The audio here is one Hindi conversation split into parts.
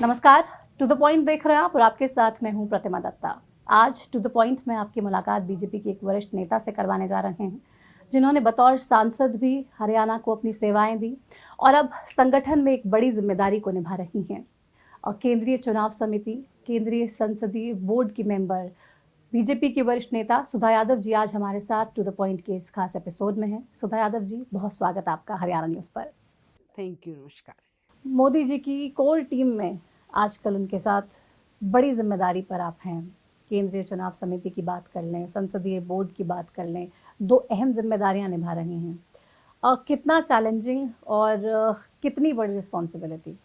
नमस्कार। टू द पॉइंट देख रहे हैं आप और आपके साथ मैं हूं प्रतिमा दत्ता। आज टू द पॉइंट में आपकी मुलाकात बीजेपी के एक वरिष्ठ नेता से करवाने जा रहे हैं, जिन्होंने बतौर सांसद भी हरियाणा को अपनी सेवाएं दी और अब संगठन में एक बड़ी जिम्मेदारी को निभा रही हैं। और केंद्रीय चुनाव समिति, केंद्रीय संसदीय बोर्ड की मेंबर, बीजेपी की वरिष्ठ नेता सुधा यादव जी आज हमारे साथ टू द पॉइंट के इस खास एपिसोड में हैं। सुधा यादव जी, बहुत स्वागत आपका हरियाणा न्यूज़ पर। Thank you. नमस्कार। मोदी जी की कोर टीम में आजकल उनके साथ बड़ी जिम्मेदारी पर आप हैं। केंद्रीय चुनाव समिति की बात कर लें, संसदीय बोर्ड की बात कर लें, दो अहम जिम्मेदारियां निभा रही हैं। कितना चैलेंजिंग और कितनी बड़ी रिस्पॉन्सिबिलिटी?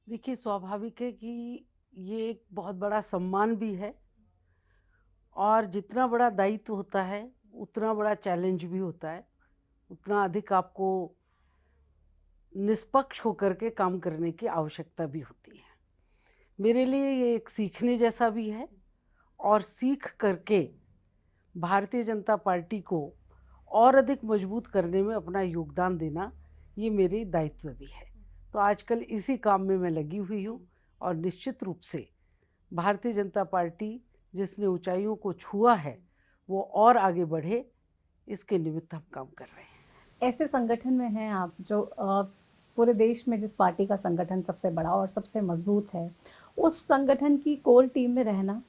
देखिए, स्वाभाविक है कि ये एक बहुत बड़ा सम्मान भी है और जितना बड़ा दायित्व होता है उतना बड़ा चैलेंज भी होता है, उतना अधिक आपको निष्पक्ष होकर के काम करने की आवश्यकता भी होती है। मेरे लिए ये एक सीखने जैसा भी है और सीख करके भारतीय जनता पार्टी को और अधिक मजबूत करने में अपना योगदान देना ये मेरे दायित्व भी है। तो आजकल इसी काम में मैं लगी हुई हूँ और निश्चित रूप से भारतीय जनता पार्टी जिसने ऊंचाइयों को छुआ है वो और आगे बढ़े, इसके निमित्त हम काम कर रहे हैं। ऐसे संगठन में हैं आप जो पूरे देश में जिस पार्टी का संगठन सबसे बड़ा और सबसे मजबूत है, उस संगठन की कोर टीम में रहना,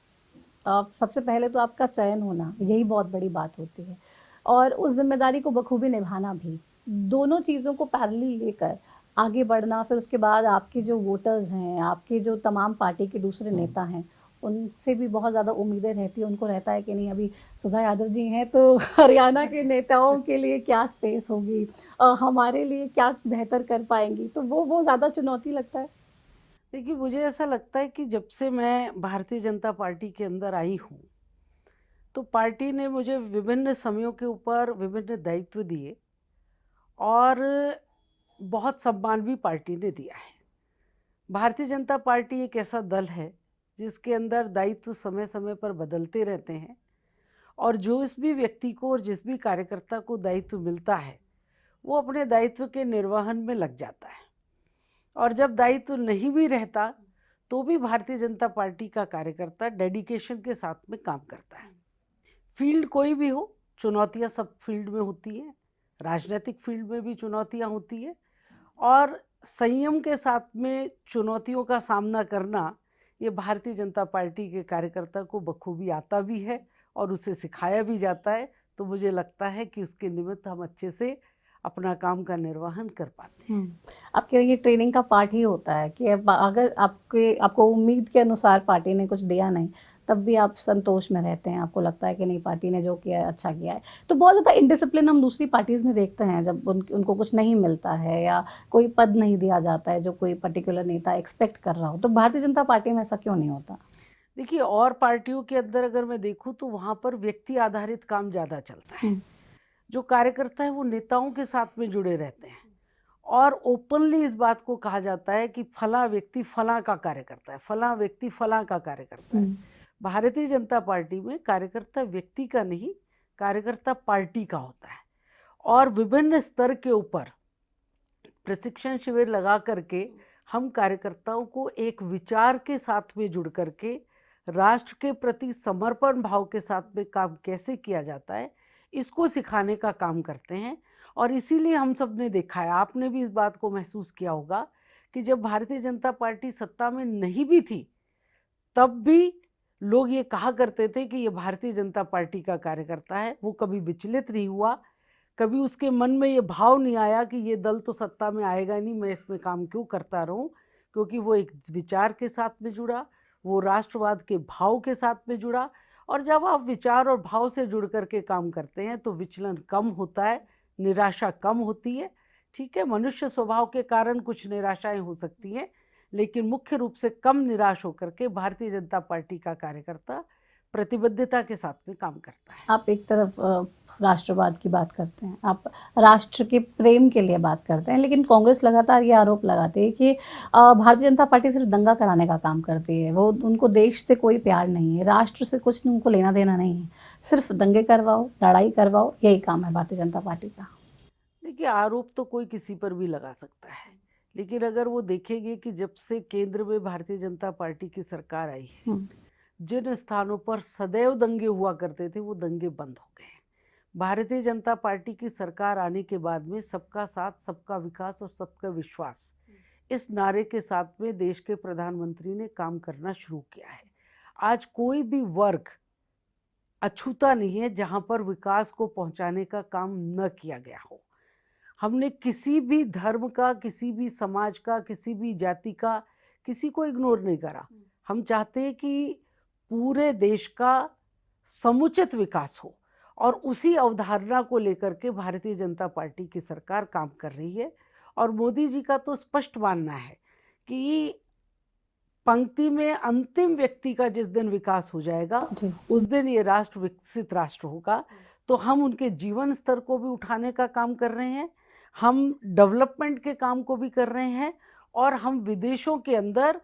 सबसे पहले तो आपका चयन होना, यही बहुत बड़ी बात होती है, और उस जिम्मेदारी को बखूबी निभाना भी। दोनों चीज़ों को पैरेलल लेकर आगे बढ़ना, फिर उसके बाद आपके जो वोटर्स हैं, आपके जो तमाम पार्टी के दूसरे नेता हैं, उनसे भी बहुत ज़्यादा उम्मीदें रहती है। उनको रहता है कि नहीं, अभी सुधा यादव जी हैं तो हरियाणा के नेताओं के लिए क्या स्पेस होगी, हमारे लिए क्या बेहतर कर पाएंगी, तो वो ज़्यादा चुनौती लगता है। देखिए, मुझे ऐसा लगता है कि जब से मैं भारतीय जनता पार्टी के अंदर आई हूँ तो पार्टी ने मुझे विभिन्न समयों के ऊपर विभिन्न दायित्व दिए और बहुत सम्मान भी पार्टी ने दिया है। भारतीय जनता पार्टी एक ऐसा दल है जिसके अंदर दायित्व समय समय पर बदलते रहते हैं और जो इस भी व्यक्ति को और जिस भी कार्यकर्ता को दायित्व मिलता है वो अपने दायित्व के निर्वहन में लग जाता है, और जब दायित्व नहीं भी रहता तो भी भारतीय जनता पार्टी का कार्यकर्ता डेडिकेशन के साथ में काम करता है। फील्ड कोई भी हो, चुनौतियां सब फील्ड में होती हैं, राजनीतिक फील्ड में भी चुनौतियां होती है और संयम के साथ में चुनौतियों का सामना करना ये भारतीय जनता पार्टी के कार्यकर्ता को बखूबी आता भी है और उसे सिखाया भी जाता है। तो मुझे लगता है कि उसके निमित्त हम अच्छे से अपना काम का निर्वहन कर पाते हैं। आपके ये ट्रेनिंग का पार्ट ही होता है कि अगर आपको उम्मीद के अनुसार पार्टी ने कुछ दिया नहीं, तब भी आप संतोष में रहते हैं, आपको लगता है कि नहीं, पार्टी ने जो किया है अच्छा किया है। तो बहुत ज़्यादा इनडिसिप्लिन हम दूसरी पार्टीज़ में देखते हैं, जब उनको कुछ नहीं मिलता है या कोई पद नहीं दिया जाता है जो कोई पर्टिकुलर नेता एक्सपेक्ट कर रहा हो, तो भारतीय जनता पार्टी में ऐसा क्यों नहीं होता? देखिए, और पार्टियों के अंदर अगर मैं देखूं तो वहाँ पर व्यक्ति आधारित काम ज़्यादा चलता है। जो कार्यकर्ता है वो नेताओं के साथ में जुड़े रहते हैं और ओपनली इस बात को कहा जाता है कि फला व्यक्ति फला का कार्य करता है, फला व्यक्ति फला का कार्य करता है। भारतीय जनता पार्टी में कार्यकर्ता व्यक्ति का नहीं, कार्यकर्ता पार्टी का होता है और विभिन्न स्तर के ऊपर प्रशिक्षण शिविर लगा करके हम कार्यकर्ताओं को एक विचार के साथ में जुड़ करके राष्ट्र के प्रति समर्पण भाव के साथ में काम कैसे किया जाता है इसको सिखाने का काम करते हैं। और इसीलिए हम सब ने देखा है, आपने भी इस बात को महसूस किया होगा कि जब भारतीय जनता पार्टी सत्ता में नहीं भी थी तब भी लोग ये कहा करते थे कि ये भारतीय जनता पार्टी का कार्यकर्ता है। वो कभी विचलित नहीं हुआ, कभी उसके मन में ये भाव नहीं आया कि ये दल तो सत्ता में आएगा नहीं, मैं इसमें काम क्यों करता रहूं, क्योंकि वो एक विचार के साथ में जुड़ा, वो राष्ट्रवाद के भाव के साथ में जुड़ा। और जब आप विचार और भाव से जुड़ करके काम करते हैं तो विचलन कम होता है, निराशा कम होती है। ठीक है, मनुष्य स्वभाव के कारण कुछ निराशाएं हो सकती हैं, लेकिन मुख्य रूप से कम निराश होकर के भारतीय जनता पार्टी का कार्यकर्ता प्रतिबद्धता के साथ में काम करता है। आप एक तरफ राष्ट्रवाद की बात करते हैं, आप राष्ट्र के प्रेम के लिए बात करते हैं, लेकिन कांग्रेस लगातार ये आरोप लगाती है कि भारतीय जनता पार्टी सिर्फ दंगा कराने का काम करती है। वो, उनको देश से कोई प्यार नहीं है, राष्ट्र से कुछ उनको लेना देना नहीं है, सिर्फ दंगे करवाओ, लड़ाई करवाओ, यही काम है भारतीय जनता पार्टी का। देखिए, आरोप तो कोई किसी पर भी लगा सकता है, लेकिन अगर वो देखेंगे कि जब से केंद्र में भारतीय जनता पार्टी की सरकार आई है, जिन स्थानों पर सदैव दंगे हुआ करते थे वो दंगे बंद हो गए हैं। भारतीय जनता पार्टी की सरकार आने के बाद में सबका साथ, सबका विकास और सबका विश्वास, इस नारे के साथ में देश के प्रधानमंत्री ने काम करना शुरू किया है। आज कोई भी वर्ग अछूता नहीं है जहां पर विकास को पहुंचाने का काम न किया गया हो। हमने किसी भी धर्म का, किसी भी समाज का, किसी भी जाति का, किसी को इग्नोर नहीं करा। हम चाहते हैं कि पूरे देश का समुचित विकास हो और उसी अवधारणा को लेकर के भारतीय जनता पार्टी की सरकार काम कर रही है। और मोदी जी का तो स्पष्ट मानना है कि पंक्ति में अंतिम व्यक्ति का जिस दिन विकास हो जाएगा उस दिन ये राष्ट्र विकसित राष्ट्र होगा। तो हम उनके जीवन स्तर को भी उठाने का काम कर रहे हैं, हम डेवलपमेंट के काम को भी कर रहे हैं और हम विदेशों के अंदर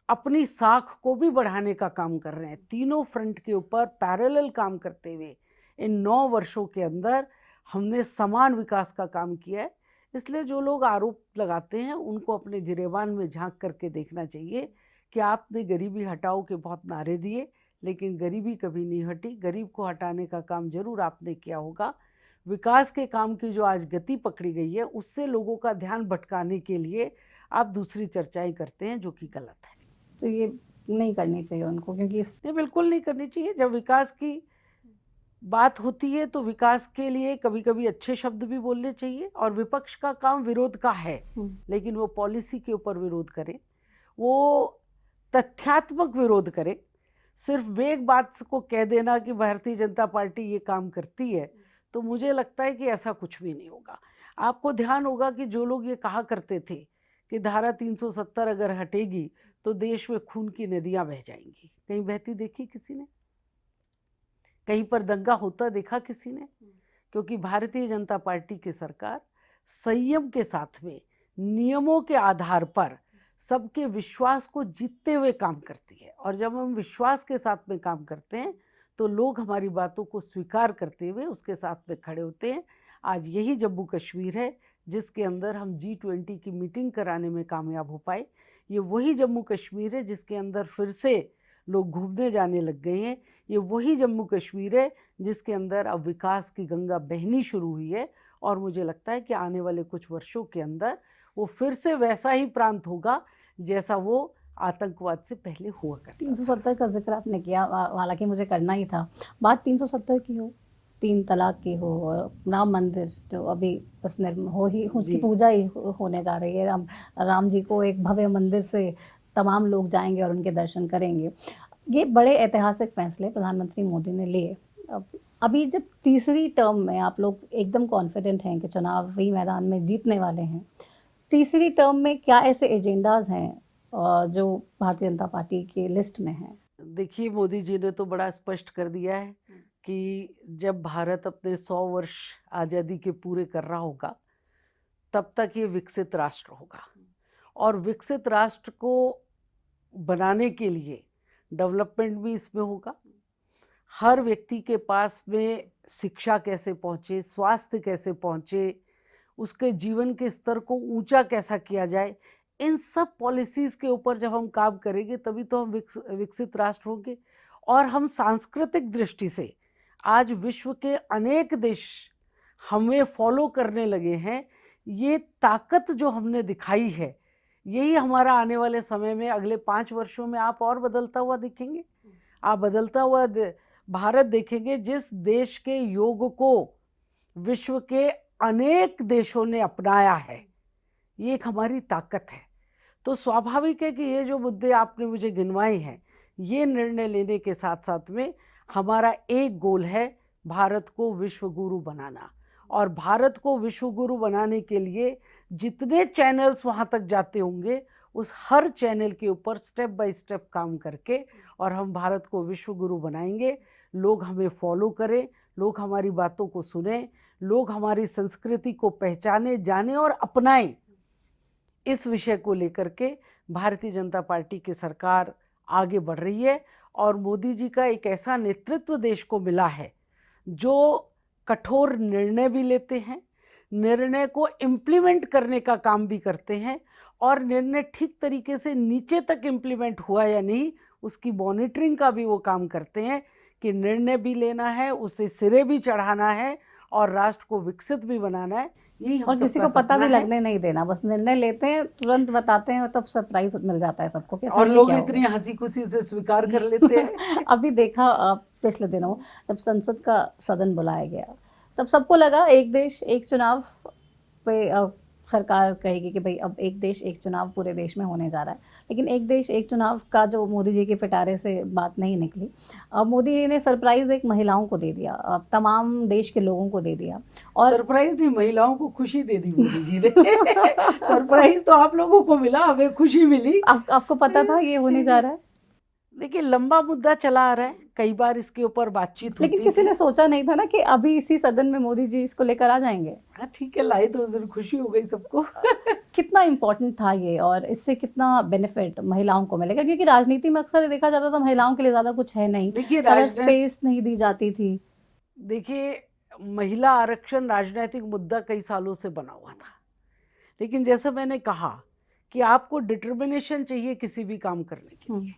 अपनी साख को भी बढ़ाने का काम कर रहे हैं। तीनों फ्रंट के ऊपर पैरेलल काम करते हुए इन 9 वर्षों के अंदर हमने समान विकास का काम किया है। इसलिए जो लोग आरोप लगाते हैं उनको अपने गिरेबान में झांक करके देखना चाहिए कि आपने गरीबी हटाओ के बहुत नारे दिए, लेकिन गरीबी कभी नहीं हटी। गरीब को हटाने का काम जरूर आपने किया होगा। विकास के काम की जो आज गति पकड़ी गई है उससे लोगों का ध्यान भटकाने के लिए आप दूसरी चर्चाएं करते हैं, जो कि गलत है। तो ये नहीं करनी चाहिए उनको, क्योंकि ये बिल्कुल नहीं करनी चाहिए। जब विकास की बात होती है तो विकास के लिए कभी कभी अच्छे शब्द भी बोलने चाहिए। और विपक्ष का काम विरोध का है, लेकिन वो पॉलिसी के ऊपर विरोध करे, वो तथ्यात्मक विरोध करे। सिर्फ वेग बात को कह देना कि भारतीय जनता पार्टी ये काम करती है, तो मुझे लगता है कि ऐसा कुछ भी नहीं होगा। आपको ध्यान होगा कि जो लोग ये कहा करते थे कि धारा 370 अगर हटेगी तो देश में खून की नदियां बह जाएंगी, कहीं बहती देखी किसी ने? कहीं पर दंगा होता देखा किसी ने? क्योंकि भारतीय जनता पार्टी की सरकार संयम के साथ में, नियमों के आधार पर सबके विश्वास को जीतते हुए काम करती है। और जब हम विश्वास के साथ में काम करते हैं तो लोग हमारी बातों को स्वीकार करते हुए उसके साथ में खड़े होते हैं। आज यही जम्मू कश्मीर है जिसके अंदर हम G20 की मीटिंग कराने में कामयाब हो पाए। ये वही जम्मू कश्मीर है जिसके अंदर फिर से लोग घूमने जाने लग गए हैं। ये वही जम्मू कश्मीर है जिसके अंदर अब विकास की गंगा बहनी शुरू हुई है। और मुझे लगता है कि आने वाले कुछ वर्षों के अंदर वो फिर से वैसा ही प्रांत होगा जैसा वो आतंकवाद से पहले हुआ करता। 370 का जिक्र आपने किया, हालांकि मुझे करना ही था। बात 370 की हो, 3 तलाक की हो, राम मंदिर जो अभी बस हो ही, उसकी पूजा ही होने जा रही है। राम जी को एक भव्य मंदिर से तमाम लोग जाएंगे और उनके दर्शन करेंगे। ये बड़े ऐतिहासिक फैसले प्रधानमंत्री मोदी ने लिए। अभी जब तीसरी टर्म में आप लोग एकदम कॉन्फिडेंट हैं कि चुनावी मैदान में जीतने वाले हैं, तीसरी टर्म में क्या ऐसे एजेंडाज हैं जो भारतीय जनता पार्टी की लिस्ट में हैं? देखिए, मोदी जी ने तो बड़ा स्पष्ट कर दिया है कि जब भारत अपने 100 वर्ष आज़ादी के पूरे कर रहा होगा तब तक ये विकसित राष्ट्र होगा। और विकसित राष्ट्र को बनाने के लिए डेवलपमेंट भी इसमें होगा। हर व्यक्ति के पास में शिक्षा कैसे पहुँचे, स्वास्थ्य कैसे पहुँचे, उसके जीवन के स्तर को ऊंचा कैसा किया जाए, इन सब पॉलिसीज़ के ऊपर जब हम काम करेंगे तभी तो हम विकसित राष्ट्र होंगे। और हम सांस्कृतिक दृष्टि से आज विश्व के अनेक देश हमें फॉलो करने लगे हैं। ये ताकत जो हमने दिखाई है, यही हमारा आने वाले समय में अगले 5 वर्षों में आप और बदलता हुआ दिखेंगे। आप बदलता हुआ भारत देखेंगे, जिस देश के योग को विश्व के अनेक देशों ने अपनाया है। ये एक हमारी ताकत है। तो स्वाभाविक है कि ये जो मुद्दे आपने मुझे गिनवाए हैं, ये निर्णय लेने के साथ साथ में हमारा एक गोल है भारत को विश्व गुरु बनाना। और भारत को विश्व गुरु बनाने के लिए जितने चैनल्स वहाँ तक जाते होंगे, उस हर चैनल के ऊपर स्टेप बाय स्टेप काम करके और हम भारत को विश्व गुरु बनाएंगे। लोग हमें फॉलो करें, लोग हमारी बातों को सुने, लोग हमारी संस्कृति को पहचाने, जाने और अपनाएं। इस विषय को लेकर के भारतीय जनता पार्टी की सरकार आगे बढ़ रही है। और मोदी जी का एक ऐसा नेतृत्व देश को मिला है जो कठोर निर्णय भी लेते हैं, निर्णय को इम्प्लीमेंट करने का काम भी करते हैं और निर्णय ठीक तरीके से नीचे तक इम्प्लीमेंट हुआ या नहीं, उसकी मॉनिटरिंग का भी वो काम करते हैं कि निर्णय भी लेना है, उसे सिरे भी चढ़ाना है और राष्ट्र को विकसित भी बनाना है। यही हम और किसी सबका को पता सपना भी है। लगने नहीं देना, बस निर्णय लेते हैं, तुरंत बताते हैं और तब सरप्राइज मिल जाता है सबको कि अच्छा और ये लोग क्या इतनी होगा। हंसी खुशी से स्वीकार कर लेते हैं। अभी देखा पिछले दिनों जब संसद का सदन बुलाया गया, तब सबको लगा एक देश एक चुनाव पे सरकार कहेगी कि भाई अब एक देश एक चुनाव पूरे देश में होने जा रहा है, लेकिन एक देश एक चुनाव का जो मोदी जी के पिटारे से बात नहीं निकली। मोदी जी ने सरप्राइज एक महिलाओं को दे दिया, तमाम देश के लोगों को दे दिया। और सरप्राइज नहीं, महिलाओं को खुशी दे दी मोदी जी ने। सरप्राइज तो आप लोगों को मिला, हमें खुशी मिली। आपको पता था ये होने जा रहा है? देखिए, लंबा मुद्दा चला आ रहा है, कई बार इसके ऊपर बातचीत लेकिन होती किसी थी। ने सोचा नहीं था ना कि अभी इसी सदन में मोदी जी इसको लेकर आ जाएंगे। हाँ ठीक है, लाई तो उस दिन खुशी हो गई सबको। कितना इम्पोर्टेंट था ये और इससे कितना बेनिफिट महिलाओं को मिलेगा, क्योंकि राजनीति में अक्सर देखा जाता था महिलाओं के लिए ज़्यादा कुछ है नहीं, देखिए ज़्यादा स्पेस नहीं दी जाती थी। देखिए, महिला आरक्षण राजनीतिक मुद्दा कई सालों से बना हुआ था, लेकिन जैसे मैंने कहा कि आपको डिटर्मिनेशन चाहिए किसी भी काम करने के लिए,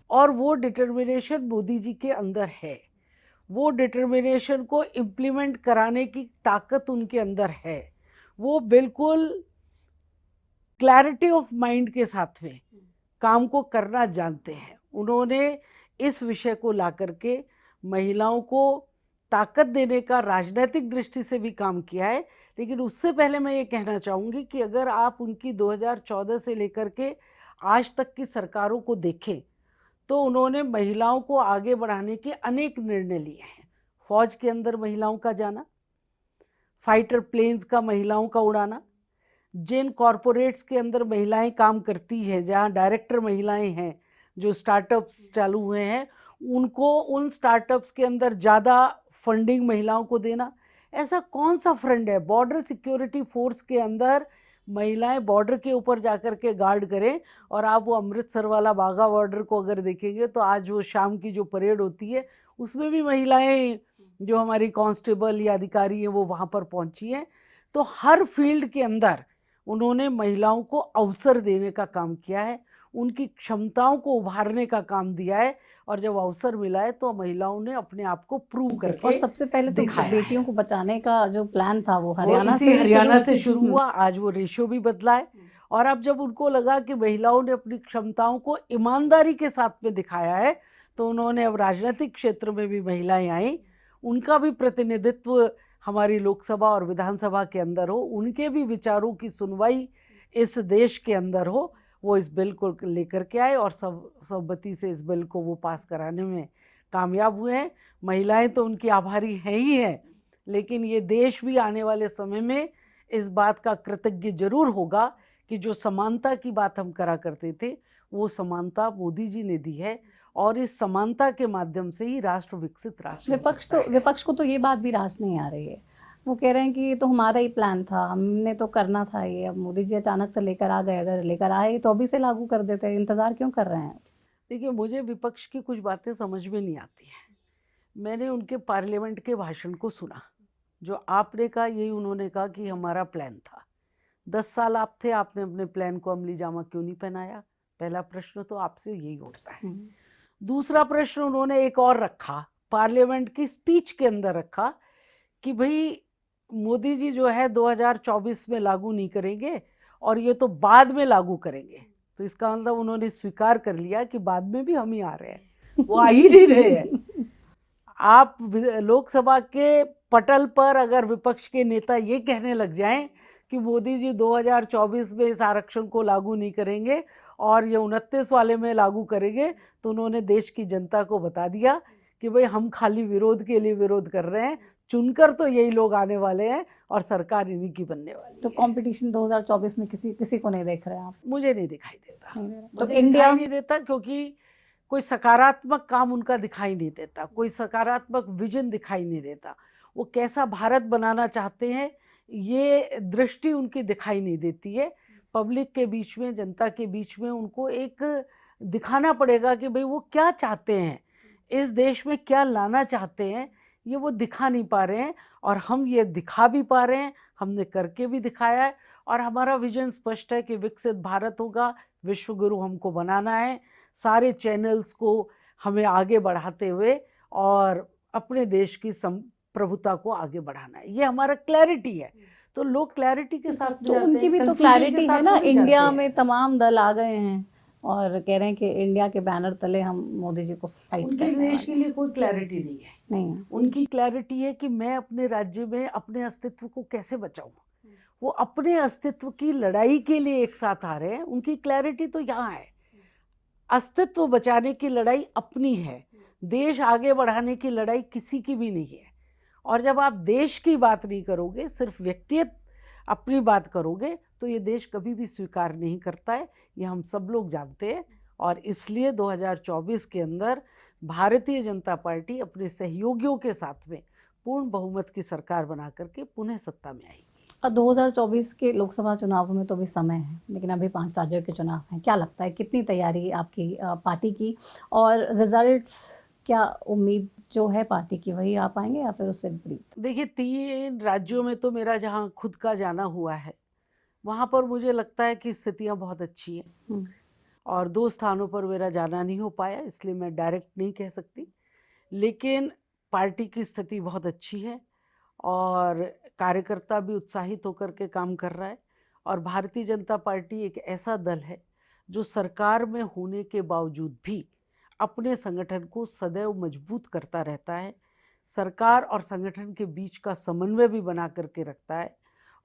और वो डिटर्मिनेशन मोदी जी के अंदर है। वो डिटर्मिनेशन को इम्प्लीमेंट कराने की ताकत उनके अंदर है। वो बिल्कुल क्लैरिटी ऑफ माइंड के साथ में काम को करना जानते हैं। उन्होंने इस विषय को ला करके महिलाओं को ताकत देने का राजनीतिक दृष्टि से भी काम किया है। लेकिन उससे पहले मैं ये कहना चाहूँगी कि अगर आप उनकी 2014 से लेकर के आज तक की सरकारों को देखें तो उन्होंने महिलाओं को आगे बढ़ाने के अनेक निर्णय लिए हैं। फौज के अंदर महिलाओं का जाना, फाइटर प्लेन्स का महिलाओं का उड़ाना, जिन कॉरपोरेट्स के अंदर महिलाएं काम करती हैं, जहां डायरेक्टर महिलाएं हैं, जो स्टार्टअप्स चालू हुए हैं, उनको उन स्टार्टअप्स के अंदर ज़्यादा फंडिंग महिलाओं को देना। ऐसा कौन सा फ्रंट है बॉर्डर सिक्योरिटी फोर्स के अंदर महिलाएं बॉर्डर के ऊपर जाकर के गार्ड करें? और आप वो अमृतसर वाला बाघा बॉर्डर को अगर देखेंगे तो आज वो शाम की जो परेड होती है उसमें भी महिलाएं जो हमारी कांस्टेबल या अधिकारी हैं वो वहाँ पर पहुँची हैं। तो हर फील्ड के अंदर उन्होंने महिलाओं को अवसर देने का काम किया है, उनकी क्षमताओं को उभारने का काम दिया है, और जब अवसर मिला है तो महिलाओं ने अपने आप को प्रूव करके और सबसे पहले तो बेटियों को बचाने का जो प्लान था वो हरियाणा से शुरू हुआ। आज वो रेशो भी बदला है। और अब जब उनको लगा कि महिलाओं ने अपनी क्षमताओं को ईमानदारी के साथ में दिखाया है तो उन्होंने अब राजनीतिक क्षेत्र में भी महिलाएं आई, उनका भी प्रतिनिधित्व हमारी लोकसभा और विधानसभा के अंदर हो, उनके भी विचारों की सुनवाई इस देश के अंदर हो। वो इस बिल को लेकर के आए और सर्वसम्मति से इस बिल को वो पास कराने में कामयाब हुए हैं। महिलाएं तो उनकी आभारी हैं ही हैं, लेकिन ये देश भी आने वाले समय में इस बात का कृतज्ञ जरूर होगा कि जो समानता की बात हम करा करते थे वो समानता मोदी जी ने दी है, और इस समानता के माध्यम से ही राष्ट्र विकसित राष्ट्र। विपक्ष को तो ये बात भी रास नहीं आ रही है। वो कह रहे हैं कि ये तो हमारा ही प्लान था, हमने तो करना था ये, अब मोदी जी अचानक से लेकर आ गए, अगर लेकर आए तो अभी से लागू कर देते, इंतजार क्यों कर रहे हैं? देखिए, मुझे विपक्ष की कुछ बातें समझ में नहीं आती हैं। मैंने उनके पार्लियामेंट के भाषण को सुना, जो आपने कहा यही उन्होंने कहा कि हमारा प्लान था। 10 साल आप थे, आपने अपने प्लान को अमली जामा क्यों नहीं पहनाया? पहला प्रश्न तो आपसे यही उठता है। दूसरा प्रश्न उन्होंने एक और रखा, पार्लियामेंट की स्पीच के अंदर रखा कि भाई मोदी जी जो है 2024 में लागू नहीं करेंगे और ये तो बाद में लागू करेंगे। तो इसका मतलब उन्होंने स्वीकार कर लिया कि बाद में भी हम ही आ रहे हैं, वो आ ही नहीं रहे हैं। आप लोकसभा के पटल पर अगर विपक्ष के नेता ये कहने लग जाएं कि मोदी जी 2024 में इस आरक्षण को लागू नहीं करेंगे और ये 29 वाले में लागू करेंगे, तो उन्होंने देश की जनता को बता दिया कि भाई हम खाली विरोध के लिए विरोध कर रहे हैं, चुनकर तो यही लोग आने वाले हैं और सरकार इन्हीं की बनने वाली। तो कंपटीशन 2024 में किसी को नहीं देख रहे हैं आप? मुझे नहीं दिखाई देता। तो इंडिया नहीं देता, क्योंकि कोई सकारात्मक काम उनका दिखाई नहीं देता, कोई सकारात्मक विजन दिखाई नहीं देता। वो कैसा भारत बनाना चाहते हैं ये दृष्टि उनकी दिखाई नहीं देती है। पब्लिक के बीच में, जनता के बीच में उनको एक दिखाना पड़ेगा कि भाई वो क्या चाहते हैं, इस देश में क्या लाना चाहते हैं, ये वो दिखा नहीं पा रहे हैं। और हम ये दिखा भी पा रहे हैं, हमने करके भी दिखाया है, और हमारा विजन स्पष्ट है कि विकसित भारत होगा, विश्व गुरु हमको बनाना है, सारे चैनल्स को हमें आगे बढ़ाते हुए और अपने देश की प्रभुता को आगे बढ़ाना है। ये हमारा क्लैरिटी है। तो लोग क्लैरिटी के साथ में तो जाते उनकी हैं, भी तो confusion के क्लैरिटी साथ है ना, थोड़ी जाते इंडिया हैं। में तमाम दल आ गए हैं और कह रहे हैं कि इंडिया के बैनर तले हम मोदी जी को फाइट उनके करने देश के वाले लिए कोई क्लैरिटी नहीं है। नहीं है। उनकी क्लैरिटी है कि मैं अपने राज्य में अपने अस्तित्व को कैसे बचाऊं। वो अपने अस्तित्व की लड़ाई के लिए एक साथ आ रहे हैं। उनकी क्लैरिटी तो यहाँ है, अस्तित्व बचाने की लड़ाई अपनी है, देश आगे बढ़ाने की लड़ाई किसी की भी नहीं है। और जब आप देश की बात नहीं करोगे, सिर्फ व्यक्तिगत अपनी बात करोगे, तो ये देश कभी भी स्वीकार नहीं करता है। ये हम सब लोग जानते हैं। और इसलिए 2024 के अंदर भारतीय जनता पार्टी अपने सहयोगियों के साथ में पूर्ण बहुमत की सरकार बना करके पुनः सत्ता में आई। और 2024 के लोकसभा चुनाव में तो भी समय है, लेकिन अभी 5 राज्यों के चुनाव हैं। क्या लगता है कितनी तैयारी आपकी पार्टी की, और रिजल्ट्स क्या उम्मीद जो है पार्टी की वही आ पाएंगे या फिर उससे विपरीत? देखिए, 3 राज्यों में तो मेरा जहाँ खुद का जाना हुआ है, वहाँ पर मुझे लगता है कि स्थितियाँ बहुत अच्छी हैं। और 2 स्थानों पर मेरा जाना नहीं हो पाया, इसलिए मैं डायरेक्ट नहीं कह सकती। लेकिन पार्टी की स्थिति बहुत अच्छी है और कार्यकर्ता भी उत्साहित होकर के काम कर रहा है। और भारतीय जनता पार्टी एक ऐसा दल है जो सरकार में होने के बावजूद भी अपने संगठन को सदैव मजबूत करता रहता है, सरकार और संगठन के बीच का समन्वय भी बना करके रखता है,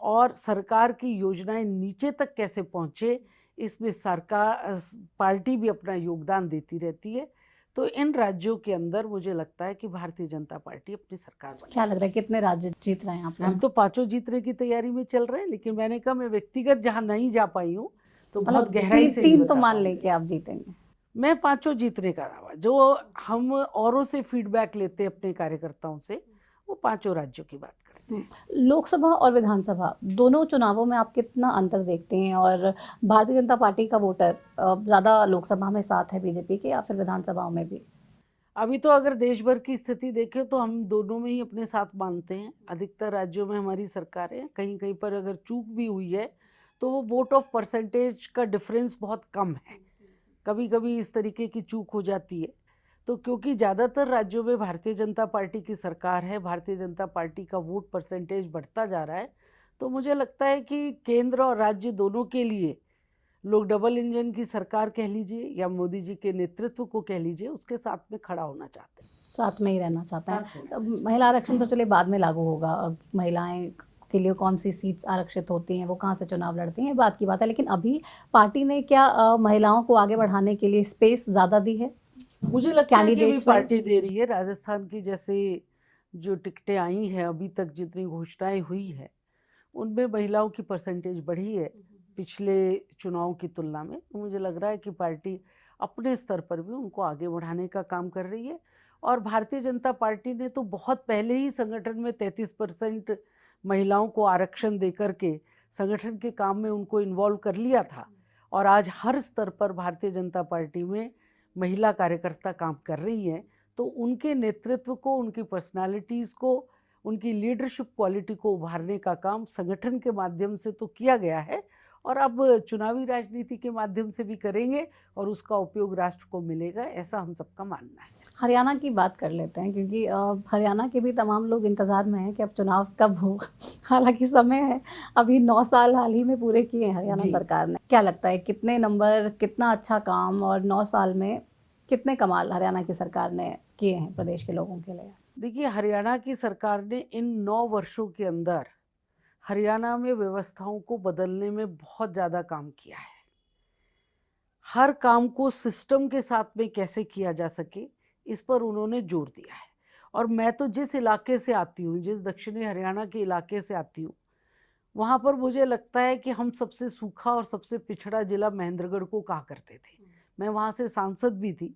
और सरकार की योजनाएं नीचे तक कैसे पहुँचे, इसमें सरकार पार्टी भी अपना योगदान देती रहती है। तो इन राज्यों के अंदर मुझे लगता है कि भारतीय जनता पार्टी अपनी सरकार बनाएगी। क्या लग रहा है कितने राज्य जीत रहे हैं आप हम लोग? तो 5 जीतने की तैयारी में चल रहे हैं, लेकिन मैंने कहा मैं व्यक्तिगत जहाँ नहीं जा पाई हूँ तो बहुत मतलब गहराई से नहीं 3 तो बता मान ले पाऊंगी। कि आप जीतेंगे। मैं 5 जीतने का दावा, जो हम औरों से फीडबैक लेते हैं अपने कार्यकर्ताओं से, वो 5 राज्यों की बात करते हैं। लोकसभा और विधानसभा दोनों चुनावों में आप कितना अंतर देखते हैं, और भारतीय जनता पार्टी का वोटर ज़्यादा लोकसभा में साथ है बीजेपी के या फिर विधानसभाओं में भी? अभी तो अगर देश भर की स्थिति देखें तो हम दोनों में ही अपने साथ मानते हैं। अधिकतर राज्यों में हमारी सरकार है, कहीं कहीं पर अगर चूक भी हुई है तो वो वोट ऑफ परसेंटेज का डिफरेंस बहुत कम है, कभी कभी इस तरीके की चूक हो जाती है। तो क्योंकि ज़्यादातर राज्यों में भारतीय जनता पार्टी की सरकार है, भारतीय जनता पार्टी का वोट परसेंटेज बढ़ता जा रहा है, तो मुझे लगता है कि केंद्र और राज्य दोनों के लिए लोग डबल इंजन की सरकार कह लीजिए या मोदी जी के नेतृत्व को कह लीजिए, उसके साथ में खड़ा होना चाहते हैं, साथ में ही रहना चाहते साथ में हैं। अब महिला आरक्षण तो चलिए बाद में लागू होगा, अब महिलाएं के लिए कौन सी सीट्स आरक्षित होती हैं, वो कहाँ से चुनाव लड़ती हैं, बात की बात है। लेकिन अभी पार्टी ने क्या महिलाओं को आगे बढ़ाने के लिए स्पेस ज़्यादा दी है? मुझे लगता है कि भी कैंडिडेट्स पार्टी दे रही है। राजस्थान की जैसे जो टिकटें आई हैं, अभी तक जितनी घोषणाएं हुई है, उनमें महिलाओं की परसेंटेज बढ़ी है पिछले चुनाव की तुलना में। तो मुझे लग रहा है कि पार्टी अपने स्तर पर भी उनको आगे बढ़ाने का काम कर रही है। और भारतीय जनता पार्टी ने तो बहुत पहले ही संगठन में 33% महिलाओं को आरक्षण दे करके संगठन के काम में उनको इन्वॉल्व कर लिया था। और आज हर स्तर पर भारतीय जनता पार्टी में महिला कार्यकर्ता काम कर रही हैं। तो उनके नेतृत्व को, उनकी पर्सनालिटीज़ को, उनकी लीडरशिप क्वालिटी को उभारने का काम संगठन के माध्यम से तो किया गया है, और अब चुनावी राजनीति के माध्यम से भी करेंगे, और उसका उपयोग राष्ट्र को मिलेगा, ऐसा हम सबका मानना है। हरियाणा की बात कर लेते हैं, क्योंकि हरियाणा के भी तमाम लोग इंतज़ार में हैं कि अब चुनाव कब हो। हालांकि समय है, अभी 9 साल हाल ही में पूरे किए हैं हरियाणा जी। सरकार ने। क्या लगता है कितने नंबर, कितना अच्छा काम, और 9 साल में कितने कमाल हरियाणा की सरकार ने किए हैं प्रदेश के लोगों के लिए? देखिए, हरियाणा की सरकार ने इन 9 वर्षों के अंदर हरियाणा में व्यवस्थाओं को बदलने में बहुत ज़्यादा काम किया है। हर काम को सिस्टम के साथ में कैसे किया जा सके, इस पर उन्होंने जोर दिया है। और मैं तो जिस इलाके से आती हूँ, जिस दक्षिणी हरियाणा के इलाके से आती हूँ, वहाँ पर मुझे लगता है कि हम सबसे सूखा और सबसे पिछड़ा जिला महेंद्रगढ़ को कहा करते थे। मैं वहाँ से सांसद भी थी।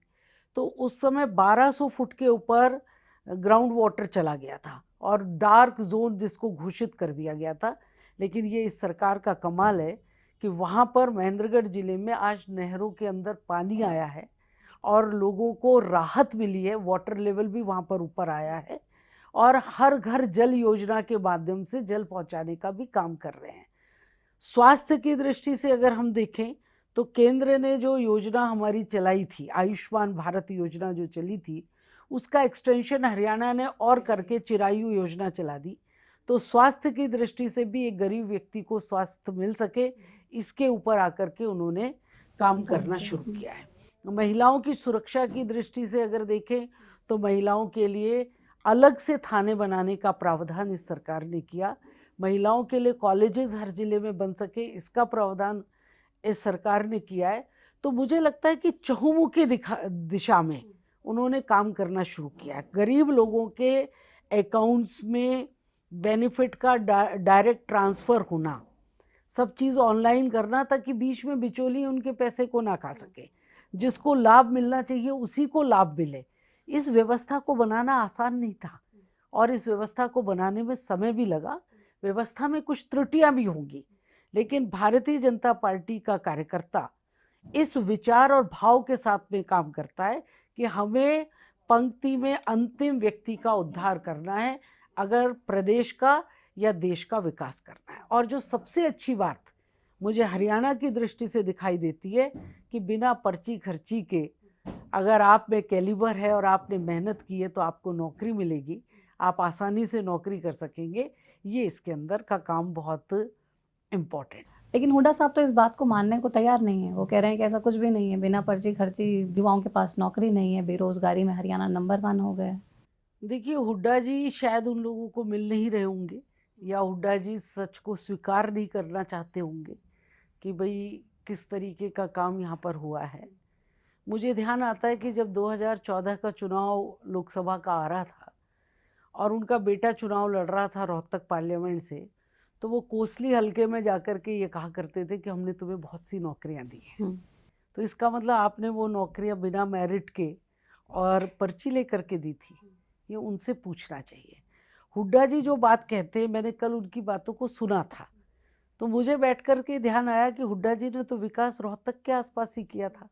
तो उस समय 1200 फुट के ऊपर ग्राउंड वाटर चला गया था और डार्क जोन जिसको घोषित कर दिया गया था। लेकिन ये इस सरकार का कमाल है कि वहाँ पर महेंद्रगढ़ जिले में आज नहरों के अंदर पानी आया है और लोगों को राहत मिली है, वाटर लेवल भी वहाँ पर ऊपर आया है, और हर घर जल योजना के माध्यम से जल पहुँचाने का भी काम कर रहे हैं। स्वास्थ्य की दृष्टि से अगर हम देखें तो केंद्र ने जो योजना हमारी चलाई थी, आयुष्मान भारत योजना जो चली थी, उसका एक्सटेंशन हरियाणा ने और करके चिरायु योजना चला दी। तो स्वास्थ्य की दृष्टि से भी एक गरीब व्यक्ति को स्वास्थ्य मिल सके, इसके ऊपर आकर के उन्होंने काम करना शुरू किया है। महिलाओं की सुरक्षा की दृष्टि से अगर देखें तो महिलाओं के लिए अलग से थाने बनाने का प्रावधान इस सरकार ने किया। महिलाओं के लिए कॉलेजेस हर जिले में बन सके, इसका प्रावधान इस सरकार ने किया है। तो मुझे लगता है कि चहुमुखी दिशा में उन्होंने काम करना शुरू किया है। गरीब लोगों के अकाउंट्स में बेनिफिट का डायरेक्ट ट्रांसफ़र होना, सब चीज़ ऑनलाइन करना, ताकि बीच में बिचौली उनके पैसे को ना खा सके। जिसको लाभ मिलना चाहिए उसी को लाभ मिले। इस व्यवस्था को बनाना आसान नहीं था और इस व्यवस्था को बनाने में समय भी लगा। व्यवस्था में कुछ त्रुटियां भी होंगी, लेकिन भारतीय जनता पार्टी का कार्यकर्ता इस विचार और भाव के साथ में काम करता है कि हमें पंक्ति में अंतिम व्यक्ति का उद्धार करना है अगर प्रदेश का या देश का विकास करना है। और जो सबसे अच्छी बात मुझे हरियाणा की दृष्टि से दिखाई देती है कि बिना पर्ची खर्ची के अगर आप में कैलिबर है और आपने मेहनत की है तो आपको नौकरी मिलेगी, आप आसानी से नौकरी कर सकेंगे। ये इसके अंदर का काम बहुत इम्पोर्टेंट। लेकिन हुड्डा साहब तो इस बात को मानने को तैयार नहीं है। वो कह रहे हैं कि ऐसा कुछ भी नहीं है, बिना पर्ची खर्ची युवाओं के पास नौकरी नहीं है, बेरोजगारी में हरियाणा नंबर 1 हो गया है। देखिए, हुड्डा जी शायद उन लोगों को मिल नहीं रहे होंगे, या हुड्डा जी सच को स्वीकार नहीं करना चाहते होंगे कि भाई किस तरीके का काम यहाँ पर हुआ है। मुझे ध्यान आता है कि जब 2014 का चुनाव लोकसभा का आ रहा था और उनका बेटा चुनाव लड़ रहा था रोहतक पार्लियामेंट से, तो वो कोसली हलके में जाकर के ये कहा करते थे कि हमने तुम्हें बहुत सी नौकरियां दी हैं। तो इसका मतलब आपने वो नौकरियां बिना मेरिट के और पर्ची लेकर के दी थी, ये उनसे पूछना चाहिए। हुड्डा जी जो बात कहते हैं, मैंने कल उनकी बातों को सुना था, तो मुझे बैठ कर के ध्यान आया कि हुड्डा जी ने तो विकास रोहतक के आसपास ही किया था।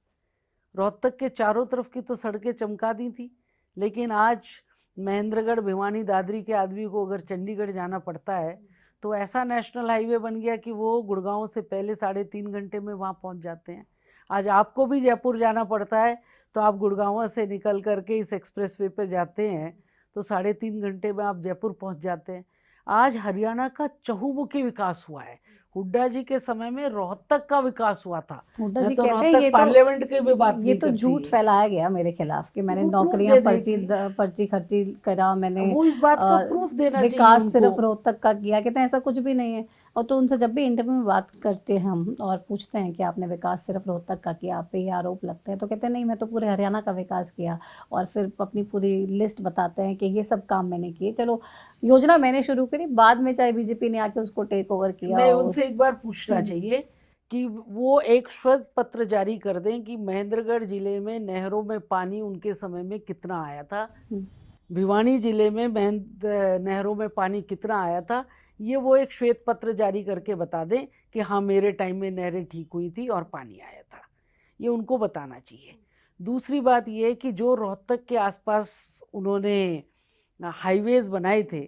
रोहतक के चारों तरफ की तो सड़कें चमका दी थी, लेकिन आज महेंद्रगढ़, भिवानी, दादरी के आदमी को अगर चंडीगढ़ जाना पड़ता है तो ऐसा नेशनल हाईवे बन गया कि वो गुड़गांव से पहले 3.5 घंटे में वहाँ पहुँच जाते हैं। आज आपको भी जयपुर जाना पड़ता है तो आप गुड़गांव से निकल करके इस एक्सप्रेसवे पर जाते हैं तो 3.5 घंटे में आप जयपुर पहुँच जाते हैं। आज हरियाणा का चहुमुखी विकास हुआ है। हुड्डा जी के समय में रोहतक का विकास हुआ था। हुड्डा मैं जी तो कहते हैं रोहतक पार्लियामेंट के भी बात ये नहीं तो करती झूठ है। फैलाया गया मेरे खिलाफ कि मैंने वो proof नौकरियां दे पर्ची खर्ची करा, मैंने वो इस बात का प्रूफ देना चाहिए विकास उनको। सिर्फ रोहतक का किया। कहते हैं ऐसा कुछ भी नहीं है। और तो उनसे जब भी इंटरव्यू में बात करते हैं हम और पूछते हैं कि आपने विकास सिर्फ रोहतक का किया, आप पे ये आरोप लगते हैं, तो कहते हैं नहीं, मैं तो पूरे हरियाणा का विकास किया। और फिर अपनी पूरी लिस्ट बताते हैं कि ये सब काम मैंने किए। चलो, योजना मैंने शुरू करी, बाद में चाहे बीजेपी ने आके उसको टेक ओवर किया। नहीं, और उनसे एक बार पूछना चाहिए कि वो एक श्वेत पत्र जारी कर दें कि महेंद्रगढ़ जिले में नहरों में पानी उनके समय में कितना आया था, भिवानी जिले में नहरों में पानी कितना आया था। ये वो एक श्वेत पत्र जारी करके बता दें कि हाँ, मेरे टाइम में नहरें ठीक हुई थी और पानी आया था। ये उनको बताना चाहिए। दूसरी बात ये कि जो रोहतक के आसपास उन्होंने हाईवेज बनाए थे,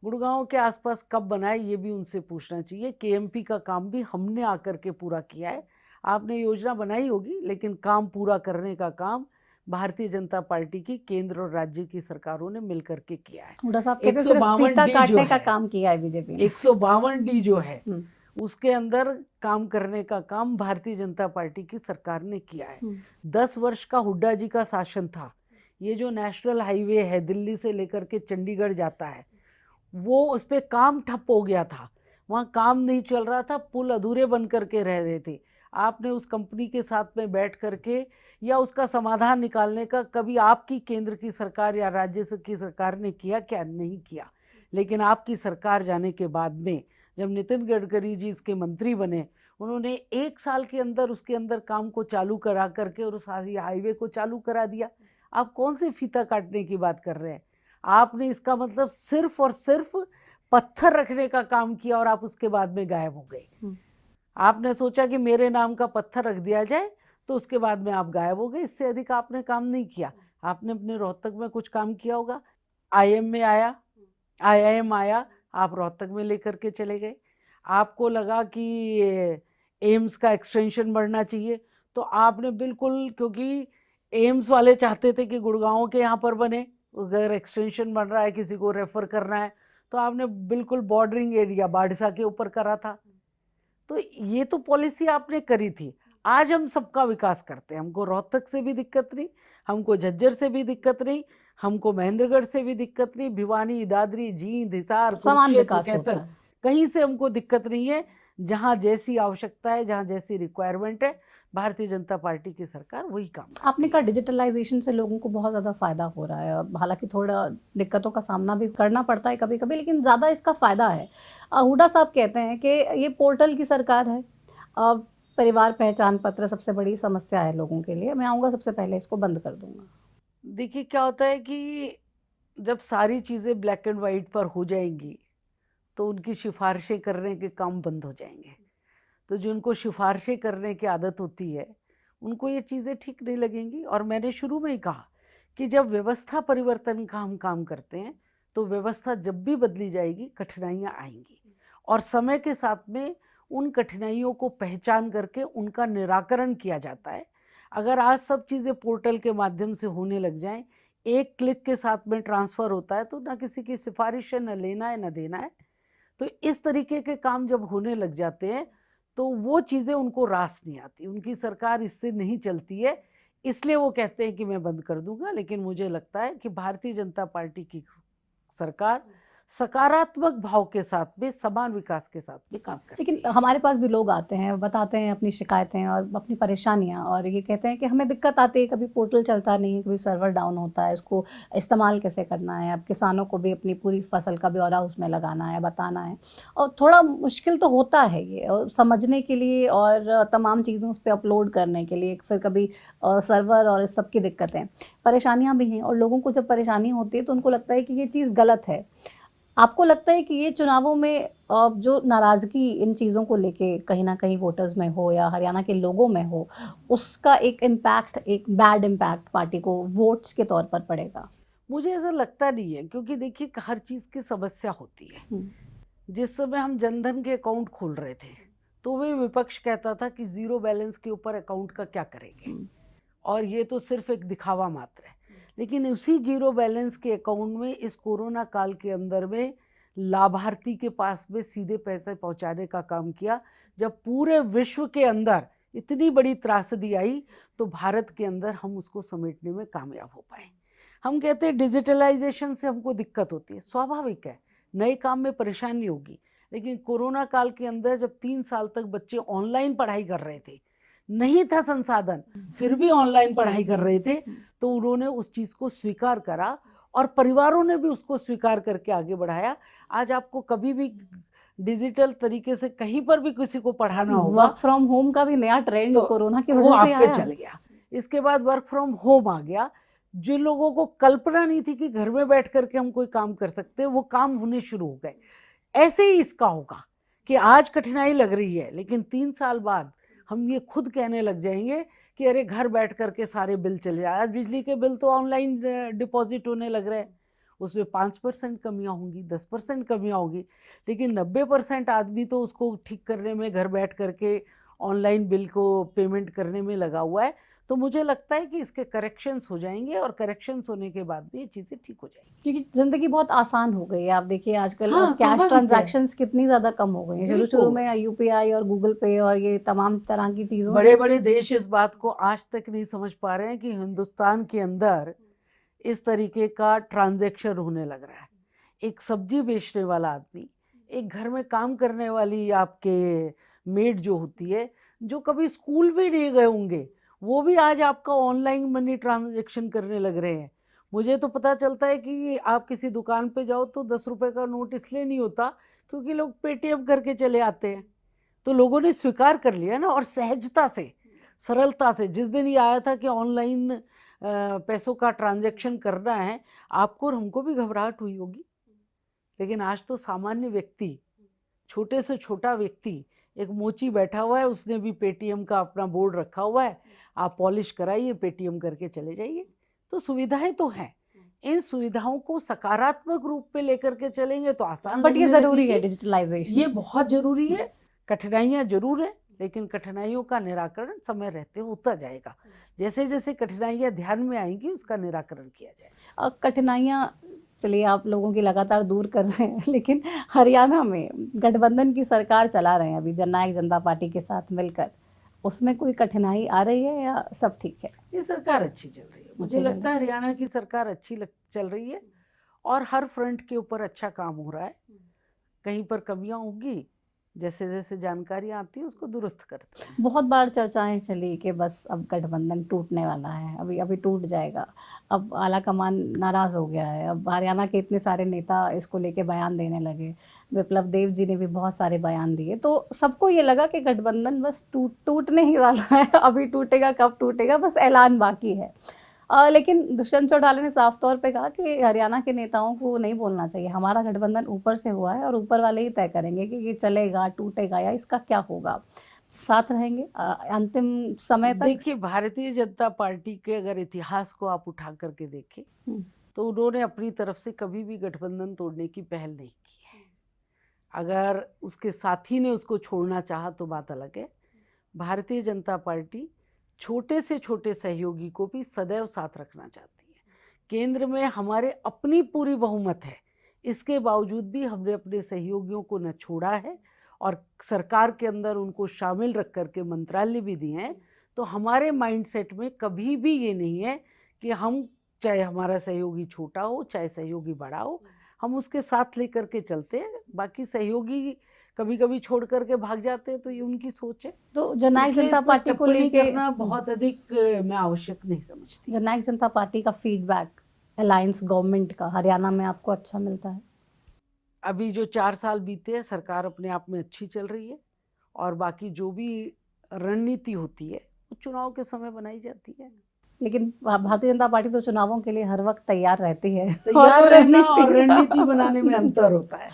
गुड़गांव के आसपास कब बनाए ये भी उनसे पूछना चाहिए। केएमपी का काम भी हमने आकर के पूरा किया है। आपने योजना बनाई होगी, लेकिन काम पूरा करने का काम भारतीय जनता पार्टी की केंद्र और राज्य की सरकारों ने मिलकर के किया है। हुड्डा साहब कहते हैं सिर्फ फीता काटने का काम किया है बीजेपी ने। 152D जो है उसके अंदर काम करने का काम भारतीय जनता पार्टी की सरकार ने किया है। 10 वर्ष का हुड्डा जी का शासन था। ये जो नेशनल हाईवे है दिल्ली से लेकर के चंडीगढ़ जाता है, वो उस पर काम ठप हो गया था, वहाँ काम नहीं चल रहा था, पुल अधूरे बन करके रह रहे थे। आपने उस कंपनी के साथ में बैठ करके या उसका समाधान निकालने का कभी आपकी केंद्र की सरकार या राज्य की सरकार ने किया क्या? नहीं किया। लेकिन आपकी सरकार जाने के बाद में जब नितिन गडकरी जी इसके मंत्री बने, उन्होंने 1 साल के अंदर उसके अंदर काम को चालू करा करके और उस हाईवे को चालू करा दिया। आप कौन से फीता काटने की बात कर रहे हैं? आपने इसका मतलब सिर्फ और सिर्फ पत्थर रखने का काम किया और आप उसके बाद में गायब हो गए। आपने सोचा कि मेरे नाम का पत्थर रख दिया जाए तो उसके बाद में आप गायब हो गए। इससे अधिक आपने काम नहीं किया। आपने अपने रोहतक में कुछ काम किया होगा, IIM आया, आप रोहतक में लेकर के चले गए। आपको लगा कि एम्स का एक्सटेंशन बढ़ना चाहिए, तो आपने बिल्कुल, क्योंकि एम्स वाले चाहते थे कि गुड़गांव के यहाँ पर बने, अगर एक्सटेंशन बन रहा है किसी को रेफर करना है, तो आपने बिल्कुल बॉर्डरिंग एरिया बाड़सा के ऊपर करा था। तो ये तो पॉलिसी आपने करी थी। आज हम सबका विकास करते हैं, हमको रोहतक से भी दिक्कत नहीं, हमको झज्जर से भी दिक्कत नहीं, हमको महेंद्रगढ़ से भी दिक्कत नहीं, भिवानी, दादरी, जींद, हिसार, समान कुरुक्षेत्र, विकास होता कैथल, है। कहीं से हमको दिक्कत नहीं है। जहाँ जैसी आवश्यकता है, जहाँ जैसी रिक्वायरमेंट है, भारतीय जनता पार्टी की सरकार वही काम करती आपने है। कहा डिजिटलाइजेशन से लोगों को बहुत ज़्यादा फ़ायदा हो रहा है, और हालांकि थोड़ा दिक्कतों का सामना भी करना पड़ता है कभी कभी, लेकिन ज़्यादा इसका फ़ायदा है। हुड्डा साहब कहते हैं कि ये पोर्टल की सरकार है। परिवार पहचान पत्र सबसे बड़ी समस्या है लोगों के लिए, मैं आऊँगा सबसे पहले इसको बंद कर दूंगा। देखिए क्या होता है कि जब सारी चीज़ें ब्लैक एंड वाइट पर हो जाएंगी, तो उनकी सिफारिशें करने के काम बंद हो जाएंगे। तो जो उनको सिफारिशें करने की आदत होती है, उनको ये चीज़ें ठीक नहीं लगेंगी। और मैंने शुरू में ही कहा कि जब व्यवस्था परिवर्तन का हम काम करते हैं, तो व्यवस्था जब भी बदली जाएगी, कठिनाइयाँ आएंगी, और समय के साथ में उन कठिनाइयों को पहचान करके उनका निराकरण किया जाता है। अगर आज सब चीज़ें पोर्टल के माध्यम से होने लग जाएं, एक क्लिक के साथ में ट्रांसफ़र होता है, तो ना किसी की सिफारिश है, न लेना है, न देना है। तो इस तरीके के काम जब होने लग जाते हैं, तो वो चीज़ें उनको रास नहीं आती, उनकी सरकार इससे नहीं चलती है, इसलिए वो कहते हैं कि मैं बंद कर दूंगा। लेकिन मुझे लगता है कि भारतीय जनता पार्टी की सरकार सकारात्मक भाव के साथ में, समान विकास के साथ में काम करती लेकिन है। हमारे पास भी लोग आते हैं, बताते हैं अपनी शिकायतें और अपनी परेशानियां, और ये कहते हैं कि हमें दिक्कत आती है, कभी पोर्टल चलता नहीं है, कभी सर्वर डाउन होता है, इसको इस्तेमाल कैसे करना है। अब किसानों को भी अपनी पूरी फसल का ब्यौरा उसमें लगाना है, बताना है, और थोड़ा मुश्किल तो होता है ये, और समझने के लिए और तमाम चीज़ों उस पर अपलोड करने के लिए। फिर कभी सर्वर और इस सब की दिक्कतें, परेशानियां भी हैं, और लोगों को जब परेशानी होती है तो उनको लगता है कि ये चीज़ गलत है। आपको लगता है कि ये चुनावों में जो नाराजगी इन चीज़ों को लेके कहीं ना कहीं वोटर्स में हो या हरियाणा के लोगों में हो, उसका एक इम्पैक्ट, एक बैड इम्पैक्ट पार्टी को वोट्स के तौर पर पड़ेगा? मुझे ऐसा लगता नहीं है, क्योंकि देखिए हर चीज़ की समस्या होती है। जिस समय हम जनधन के अकाउंट खोल रहे थे, तो वे विपक्ष कहता था कि जीरो बैलेंस के ऊपर अकाउंट का क्या करेंगे, और ये तो सिर्फ एक दिखावा मात्र है। लेकिन उसी जीरो बैलेंस के अकाउंट में इस कोरोना काल के अंदर में लाभार्थी के पास में सीधे पैसे पहुंचाने का काम किया। जब पूरे विश्व के अंदर इतनी बड़ी त्रासदी आई, तो भारत के अंदर हम उसको समेटने में कामयाब हो पाए। हम कहते हैं डिजिटलाइजेशन से हमको दिक्कत होती है, स्वाभाविक है, नए काम में परेशानी होगी। लेकिन कोरोना काल के अंदर जब 3 साल तक बच्चे ऑनलाइन पढ़ाई कर रहे थे, नहीं था संसाधन, फिर भी ऑनलाइन पढ़ाई कर रहे थे, तो उन्होंने उस चीज़ को स्वीकार करा, और परिवारों ने भी उसको स्वीकार करके आगे बढ़ाया। आज आपको कभी भी डिजिटल तरीके से कहीं पर भी किसी को पढ़ाना होगा, वर्क फ्रॉम होम का भी नया ट्रेंड तो कोरोना की वो वजह से आप पे आया। चल गया। इसके बाद वर्क फ्रॉम होम आ गया। जिन लोगों को कल्पना नहीं थी कि घर में बैठ करके हम कोई काम कर सकते हैं, वो काम होने शुरू हो गए। ऐसे ही इसका होगा कि आज कठिनाई लग रही है, लेकिन 3 साल बाद हम ये खुद कहने लग जाएंगे कि अरे घर बैठ करके सारे बिल चले जाए। आज बिजली के बिल तो ऑनलाइन डिपॉजिट होने लग रहे हैं, उसमें 5% कमियां होंगी, 10% कमियां होगी, लेकिन 90% आदमी तो उसको ठीक करने में, घर बैठ करके ऑनलाइन बिल को पेमेंट करने में लगा हुआ है। तो मुझे लगता है कि इसके करेक्शंस हो जाएंगे, और करेक्शंस होने के बाद भी ये चीज़ें ठीक हो जाएंगी, क्योंकि जिंदगी बहुत आसान हो गई है। आप देखिए आजकल हाँ कैश स्वाभाविक है। ट्रांजैक्शंस कितनी ज्यादा कम हो गई हैं। शुरू शुरू बिल्कुल, में यूपीआई और गूगल पे और ये तमाम तरह की चीजों बड़े से बड़े देश इस बात को आज तक नहीं समझ पा रहे हैं कि हिंदुस्तान के अंदर इस तरीके का ट्रांजैक्शन होने लग रहा है। एक सब्जी बेचने वाला आदमी, एक घर में काम करने वाली आपके मेड जो होती है, जो कभी स्कूल भी नहीं गए होंगे, वो भी आज आपका ऑनलाइन मनी ट्रांजैक्शन करने लग रहे हैं। मुझे तो पता चलता है कि आप किसी दुकान पे जाओ तो 10 रुपए का नोट इसलिए नहीं होता क्योंकि लोग पेटीएम करके चले आते हैं। तो लोगों ने स्वीकार कर लिया ना, और सहजता से, सरलता से। जिस दिन ये आया था कि ऑनलाइन पैसों का ट्रांजैक्शन करना है, आपको और हमको भी घबराहट हुई होगी, लेकिन आज तो सामान्य व्यक्ति, छोटे से छोटा व्यक्ति, एक मोची बैठा हुआ है, उसने भी पेटीएम का अपना बोर्ड रखा हुआ है, आप पॉलिश कराइए, पेटीएम करके चले जाइए। तो सुविधाएं तो हैं, इन सुविधाओं को सकारात्मक रूप में लेकर के चलेंगे तो आसान बट ये लगने जरूरी है लगेगी। डिजिटलाइजेशन। ये बहुत जरूरी है। कठिनाइयां जरूर है, लेकिन कठिनाइयों का निराकरण समय रहते होता जाएगा। जैसे जैसे कठिनाइयां ध्यान में आएंगी उसका निराकरण किया जाएगा। कठिनाइयाँ चलिए आप लोगों की लगातार दूर कर रहे हैं, लेकिन हरियाणा में गठबंधन की सरकार चला रहे हैं अभी जननायक जनता पार्टी के साथ मिलकर, उसमें कोई कठिनाई आ रही है या सब ठीक है? ये सरकार अच्छी चल रही है, मुझे अच्छी चल लगता है हरियाणा की सरकार अच्छी चल रही है और हर फ्रंट के ऊपर अच्छा काम हो रहा है। कहीं पर कमियां होंगी, जैसे जैसे जानकारियां आती है उसको दुरुस्त करते हैं। बहुत बार चर्चाएं चली कि बस अब गठबंधन टूटने वाला है, अभी अभी टूट जाएगा, अब आलाकमान नाराज़ हो गया है, अब हरियाणा के इतने सारे नेता इसको लेके बयान देने लगे, विप्लव देव जी ने भी बहुत सारे बयान दिए, तो सबको ये लगा कि गठबंधन बस टूटने ही वाला है। अभी टूटेगा, कब टूटेगा, बस ऐलान बाकी है। लेकिन दुष्यंत चौटाला ने साफ तौर पे कहा कि हरियाणा के नेताओं को नहीं बोलना चाहिए, हमारा गठबंधन ऊपर से हुआ है और ऊपर वाले ही तय करेंगे कि ये चलेगा, टूटेगा या इसका क्या होगा। साथ रहेंगे अंतिम समय तक? देखिए, भारतीय जनता पार्टी के अगर इतिहास को आप उठा करके देखें तो उन्होंने अपनी तरफ से कभी भी गठबंधन तोड़ने की पहल नहीं की है। अगर उसके साथी ने उसको छोड़ना चाहा तो बात अलग है। भारतीय जनता पार्टी छोटे से छोटे सहयोगी को भी सदैव साथ रखना चाहती है। केंद्र में हमारे अपनी पूरी बहुमत है, इसके बावजूद भी हमने अपने सहयोगियों को न छोड़ा है और सरकार के अंदर उनको शामिल रख करके मंत्रालय भी दिए हैं। तो हमारे माइंडसेट में कभी भी ये नहीं है कि हम, चाहे हमारा सहयोगी छोटा हो चाहे सहयोगी बड़ा हो, हम उसके साथ लेकर के चलते हैं। बाकी सहयोगी कभी कभी छोड़ करके भाग जाते हैं तो ये उनकी सोच है। तो जननायक जनता पार्टी को लेके करना बहुत अधिक मैं आवश्यक नहीं समझती। जननायक जनता पार्टी का फीडबैक अलायंस गवर्नमेंट का हरियाणा में आपको अच्छा मिलता है? अभी जो 4 साल बीते हैं, सरकार अपने आप में अच्छी चल रही है और बाकी जो भी रणनीति होती है वो चुनाव के समय बनाई जाती है। लेकिन भारतीय जनता पार्टी तो चुनावों के लिए हर वक्त तैयार रहती है। तैयार रहना और रणनीति बनाने में अंतर होता है।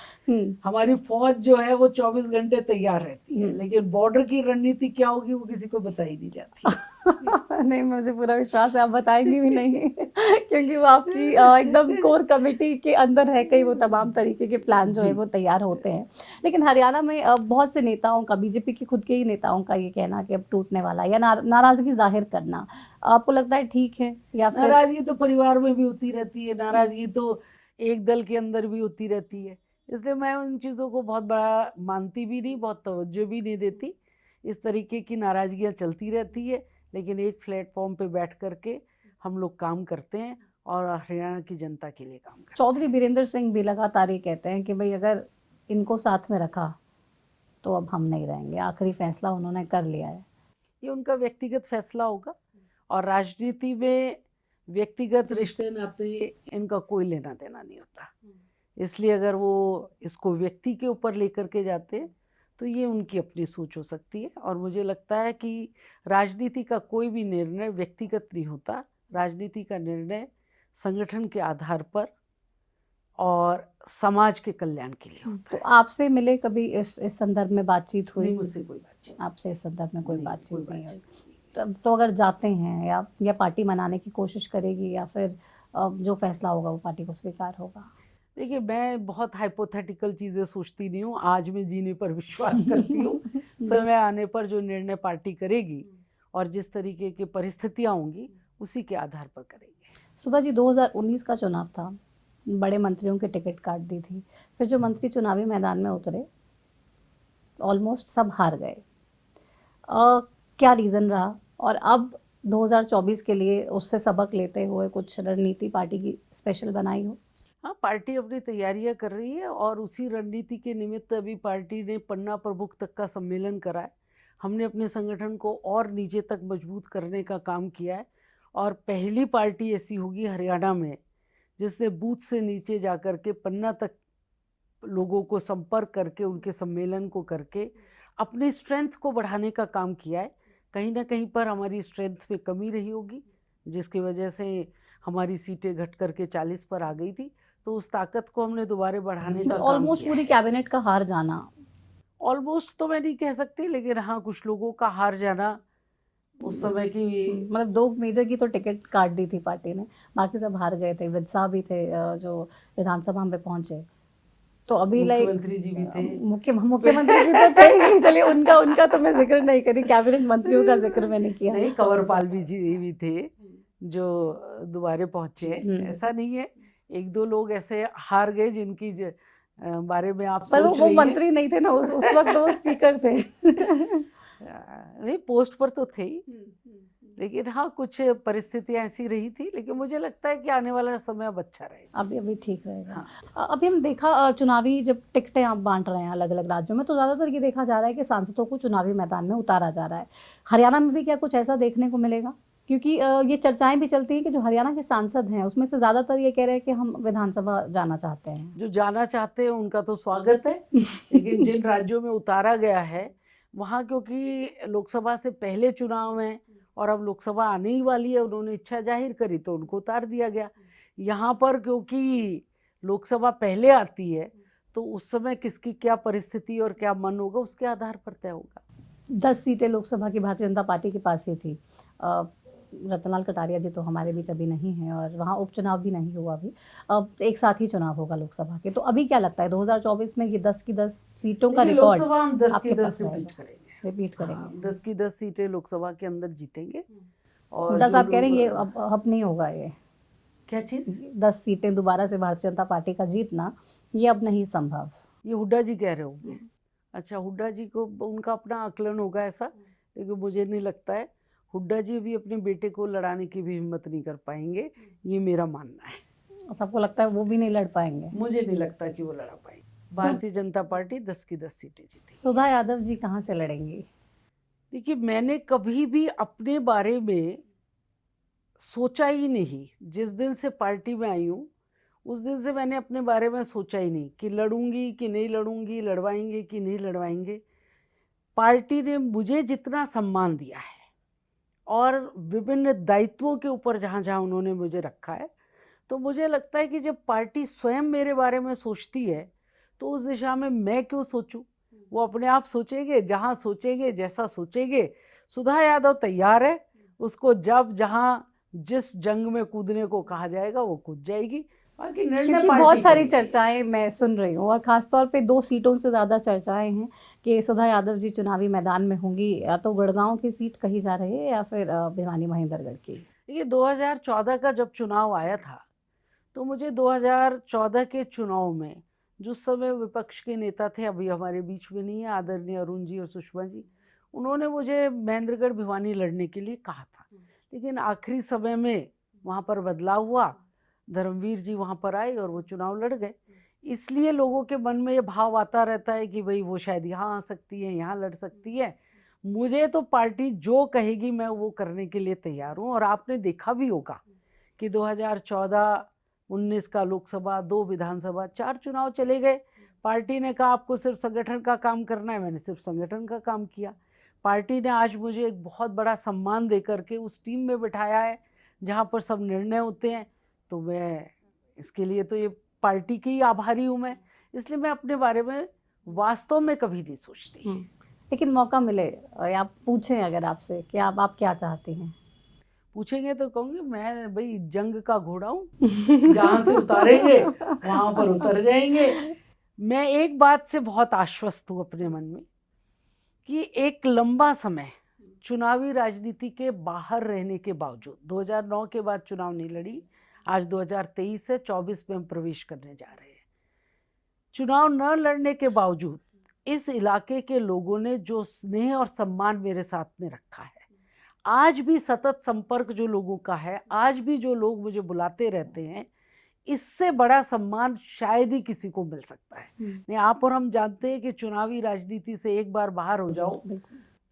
हमारी फौज जो है वो 24 घंटे तैयार रहती है, लेकिन बॉर्डर की रणनीति क्या होगी वो किसी को बताई नहीं जाती। नहीं, मुझे पूरा विश्वास है आप बताएंगी भी नहीं, क्योंकि वो आपकी एकदम कोर कमेटी के अंदर है, कई वो तमाम तरीके के प्लान जो है वो तैयार होते हैं। लेकिन हरियाणा में बहुत से नेताओं का, बीजेपी के खुद के ही नेताओं का ये कहना कि अब टूटने वाला है या नाराजगी जाहिर करना, आपको लगता है ठीक है या फिर? नाराजगी तो परिवार में भी होती रहती है, नाराजगी तो एक दल के अंदर भी होती रहती है, इसलिए मैं उन चीज़ों को बहुत बड़ा मानती भी नहीं, बहुत तवज्जो भी नहीं देती। इस तरीके की नाराजगियाँ चलती रहती है, लेकिन एक प्लेटफॉर्म पे बैठ करके हम लोग काम करते हैं और हरियाणा की जनता के लिए काम करते हैं। चौधरी बीरेंद्र सिंह भी लगातार ये कहते हैं कि भाई अगर इनको साथ में रखा तो अब हम नहीं रहेंगे, आखिरी फैसला उन्होंने कर लिया है। ये उनका व्यक्तिगत फैसला होगा और राजनीति में व्यक्तिगत रिश्ते नाते इनका कोई लेना देना नहीं होता, इसलिए अगर वो इसको व्यक्ति के ऊपर लेकर के जाते हैं तो ये उनकी अपनी सोच हो सकती है। और मुझे लगता है कि राजनीति का कोई भी निर्णय व्यक्तिगत नहीं होता, राजनीति का निर्णय संगठन के आधार पर और समाज के कल्याण के लिए होता है। तो आपसे मिले कभी इस संदर्भ में बातचीत हुई? नहीं, मुझसे कोई बातचीत, आपसे इस संदर्भ में कोई बातचीत नहीं हुई। तो अगर जाते हैं या पार्टी मनाने की कोशिश करेगी या फिर जो फैसला होगा वो पार्टी को स्वीकार होगा? देखिए, मैं बहुत हाइपोथेटिकल चीज़ें सोचती नहीं हूँ, आज मैं जीने पर विश्वास करती हूँ। समय आने पर जो निर्णय पार्टी करेगी और जिस तरीके की परिस्थितियाँ होंगी उसी के आधार पर करेंगे। सुधा जी, 2019 का चुनाव था, बड़े मंत्रियों के टिकट काट दी थी, फिर जो मंत्री चुनावी मैदान में उतरे ऑलमोस्ट सब हार गए। क्या रीज़न रहा और अब 2024 के लिए उससे सबक लेते हुए कुछ रणनीति पार्टी की स्पेशल बनाई हो? हाँ, पार्टी अपनी तैयारियां कर रही है और उसी रणनीति के निमित्त अभी पार्टी ने पन्ना प्रमुख तक का सम्मेलन करा है। हमने अपने संगठन को और नीचे तक मजबूत करने का काम किया है और पहली पार्टी ऐसी होगी हरियाणा में जिसने बूथ से नीचे जा कर के पन्ना तक लोगों को संपर्क करके उनके सम्मेलन को करके अपनी स्ट्रेंथ को बढ़ाने का काम किया है। कहीं ना कहीं पर हमारी स्ट्रेंथ में कमी रही होगी जिसकी वजह से हमारी सीटें घट करके 40 पर आ गई थी, तो उस ताकत को हमने दोबारा बढ़ाने का काम ऑलमोस्ट पूरी कैबिनेट का हार जाना, ऑलमोस्ट तो मैं नहीं कह सकती, लेकिन हाँ कुछ लोगों का हार जाना उस समय की। मतलब 2 मेजर की तो टिकट काट दी थी पार्टी ने, बाकी सब हार गए थे। विद साहब भी थे जो विधानसभा में पहुंचे। तो अभी लाइक मुख्यमंत्री जी भी थे। मुख्यमंत्री जी तो थे ही, चलिए उनका उनका तो मैं जिक्र नहीं करी, कैबिनेट मंत्रियों का जिक्र मैंने किया। नहीं, कंवरपाल जी भी थे जो दोबारे पहुंचे। ऐसा नहीं है, एक दो लोग ऐसे हार गए जिनकी बारे में आप पर सोच वो रही हैं। मंत्री नहीं थे ना उस वक्त, वो स्पीकर थे। नहीं, पोस्ट पर तो थे ही, लेकिन हाँ कुछ परिस्थितियां ऐसी रही थी। लेकिन मुझे लगता है कि आने वाला समय अब अच्छा रहेगा। अभी ठीक रहेगा। हाँ। अभी हम देखा चुनावी जब टिकटें आप बांट रहे हैं अलग अलग राज्यों में, तो ज़्यादातर ये देखा जा रहा है कि सांसदों को चुनावी मैदान में उतारा जा रहा है। हरियाणा में भी क्या कुछ ऐसा देखने को मिलेगा? क्योंकि ये चर्चाएं भी चलती हैं कि जो हरियाणा के सांसद हैं उसमें से ज़्यादातर ये कह रहे हैं कि हम विधानसभा जाना चाहते हैं। जो जाना चाहते हैं उनका तो स्वागत है, लेकिन जिन राज्यों में उतारा गया है वहाँ, क्योंकि लोकसभा से पहले चुनाव है और अब लोकसभा आने ही वाली है, उन्होंने इच्छा जाहिर करी तो उनको उतार दिया गया। यहाँ पर क्योंकि लोकसभा पहले आती है तो उस समय किसकी क्या परिस्थिति और क्या मन होगा उसके आधार पर तय होगा। 10 सीटें लोकसभा की भारतीय जनता पार्टी के पास ही थी। रतनलाल कटारिया जी तो हमारे बीच अभी नहीं हैं और वहाँ उपचुनाव भी नहीं हुआ अभी। अब एक साथ ही चुनाव होगा लोकसभा के। तो अभी क्या लगता है 2024 में ये 10 की 10 सीटों का रिकॉर्ड लोकसभा हम 10 की आपके 10 पास रिपीट रहेगा? करेंगे। रिपीट करेंगे। 10 की 10 सीटें लोकसभा के अंदर जीतेंगे। और 10 जो आप कह रहे हैं ये लोग- अब नहीं होगा ये? क्या चीज? 10 सीटें दोबारा से भारतीय जनता पार्टी का जीतना ये अब नहीं संभव? ये हुड्डा जी कह रहे होंगे। अच्छा, हुड्डा जी को उनका अपना आकलन होगा ऐसा, लेकिन मुझे नहीं लगता है। हुड्डा जी भी अपने बेटे को लड़ाने की भी हिम्मत नहीं कर पाएंगे, ये मेरा मानना है। सबको लगता है वो भी नहीं लड़ पाएंगे? मुझे नहीं लगता कि वो लड़ा पाएंगे। भारतीय जनता पार्टी 10 की 10 सीटें जीती। सुधा यादव जी कहाँ से लड़ेंगी? देखिए, मैंने कभी भी अपने बारे में सोचा ही नहीं। जिस दिन से पार्टी में आई हूँ उस दिन से मैंने अपने बारे में सोचा ही नहीं कि लड़ूंगी कि नहीं लड़ूंगी, लड़वाएंगे कि नहीं लड़वाएंगे। पार्टी ने मुझे जितना सम्मान दिया है और विभिन्न दायित्वों के ऊपर जहाँ जहाँ उन्होंने मुझे रखा है, तो मुझे लगता है कि जब पार्टी स्वयं मेरे बारे में सोचती है तो उस दिशा में मैं क्यों सोचूं। वो अपने आप सोचेंगे, जहाँ सोचेंगे, जैसा सोचेंगे। सुधा यादव तैयार है, उसको जब जहाँ जिस जंग में कूदने को कहा जाएगा वो कूद जाएगी। बाकी निर्णय क्योंकि पार्टी बहुत सारी करेगी। चर्चाएं मैं सुन रही हूँ और खासतौर पे 2 सीटों से ज़्यादा चर्चाएं हैं कि सुधा यादव जी चुनावी मैदान में होंगी। या तो गुड़गांव की सीट कही जा रही है या फिर भिवानी महेंद्रगढ़ की। देखिए, 2014 का जब चुनाव आया था तो मुझे 2014 के चुनाव में जिस समय विपक्ष के नेता थे, अभी हमारे बीच में नहीं है, आदरणीय अरुण जी और सुषमा जी, उन्होंने मुझे महेंद्रगढ़ भिवानी लड़ने के लिए कहा था। लेकिन आखिरी समय में वहाँ पर बदलाव हुआ, धर्मवीर जी वहाँ पर आए और वो चुनाव लड़ गए। इसलिए लोगों के मन में ये भाव आता रहता है कि भाई वो शायद यहाँ आ सकती है, यहाँ लड़ सकती है। मुझे तो पार्टी जो कहेगी मैं वो करने के लिए तैयार हूँ। और आपने देखा भी होगा कि 2014, 19 का लोकसभा, 2 विधानसभा, 4 चुनाव चले गए। पार्टी ने कहा आपको सिर्फ संगठन का काम करना है, मैंने सिर्फ संगठन का काम किया। पार्टी ने आज मुझे एक बहुत बड़ा सम्मान दे करके उस टीम में बिठाया है जहाँ पर सब निर्णय होते हैं। तो मैं इसके लिए तो ये पार्टी की ही आभारी हूँ मैं। इसलिए मैं अपने बारे में वास्तव में कभी नहीं सोचती। लेकिन मौका मिले या पूछें अगर आपसे कि आप क्या चाहती हैं? पूछेंगे तो कहूँगी मैं भाई जंग का घोड़ा हूँ, जहाँ से उतारेंगे वहाँ पर उतर जाएंगे। मैं एक बात से बहुत आश्वस्त हूँ अपने मन में कि एक लंबा समय चुनावी राजनीति के बाहर रहने के बावजूद, 2009 के बाद चुनाव नहीं लड़ी, आज 2023 से 24 में हम प्रवेश करने जा रहे हैं। चुनाव न लड़ने के बावजूद इस इलाके के लोगों ने जो स्नेह और सम्मान मेरे साथ में रखा है, आज भी सतत संपर्क जो लोगों का है, आज भी जो लोग मुझे बुलाते रहते हैं, इससे बड़ा सम्मान शायद ही किसी को मिल सकता है। नहीं, आप और हम जानते हैं कि चुनावी राजनीति से एक बार बाहर हो जाओ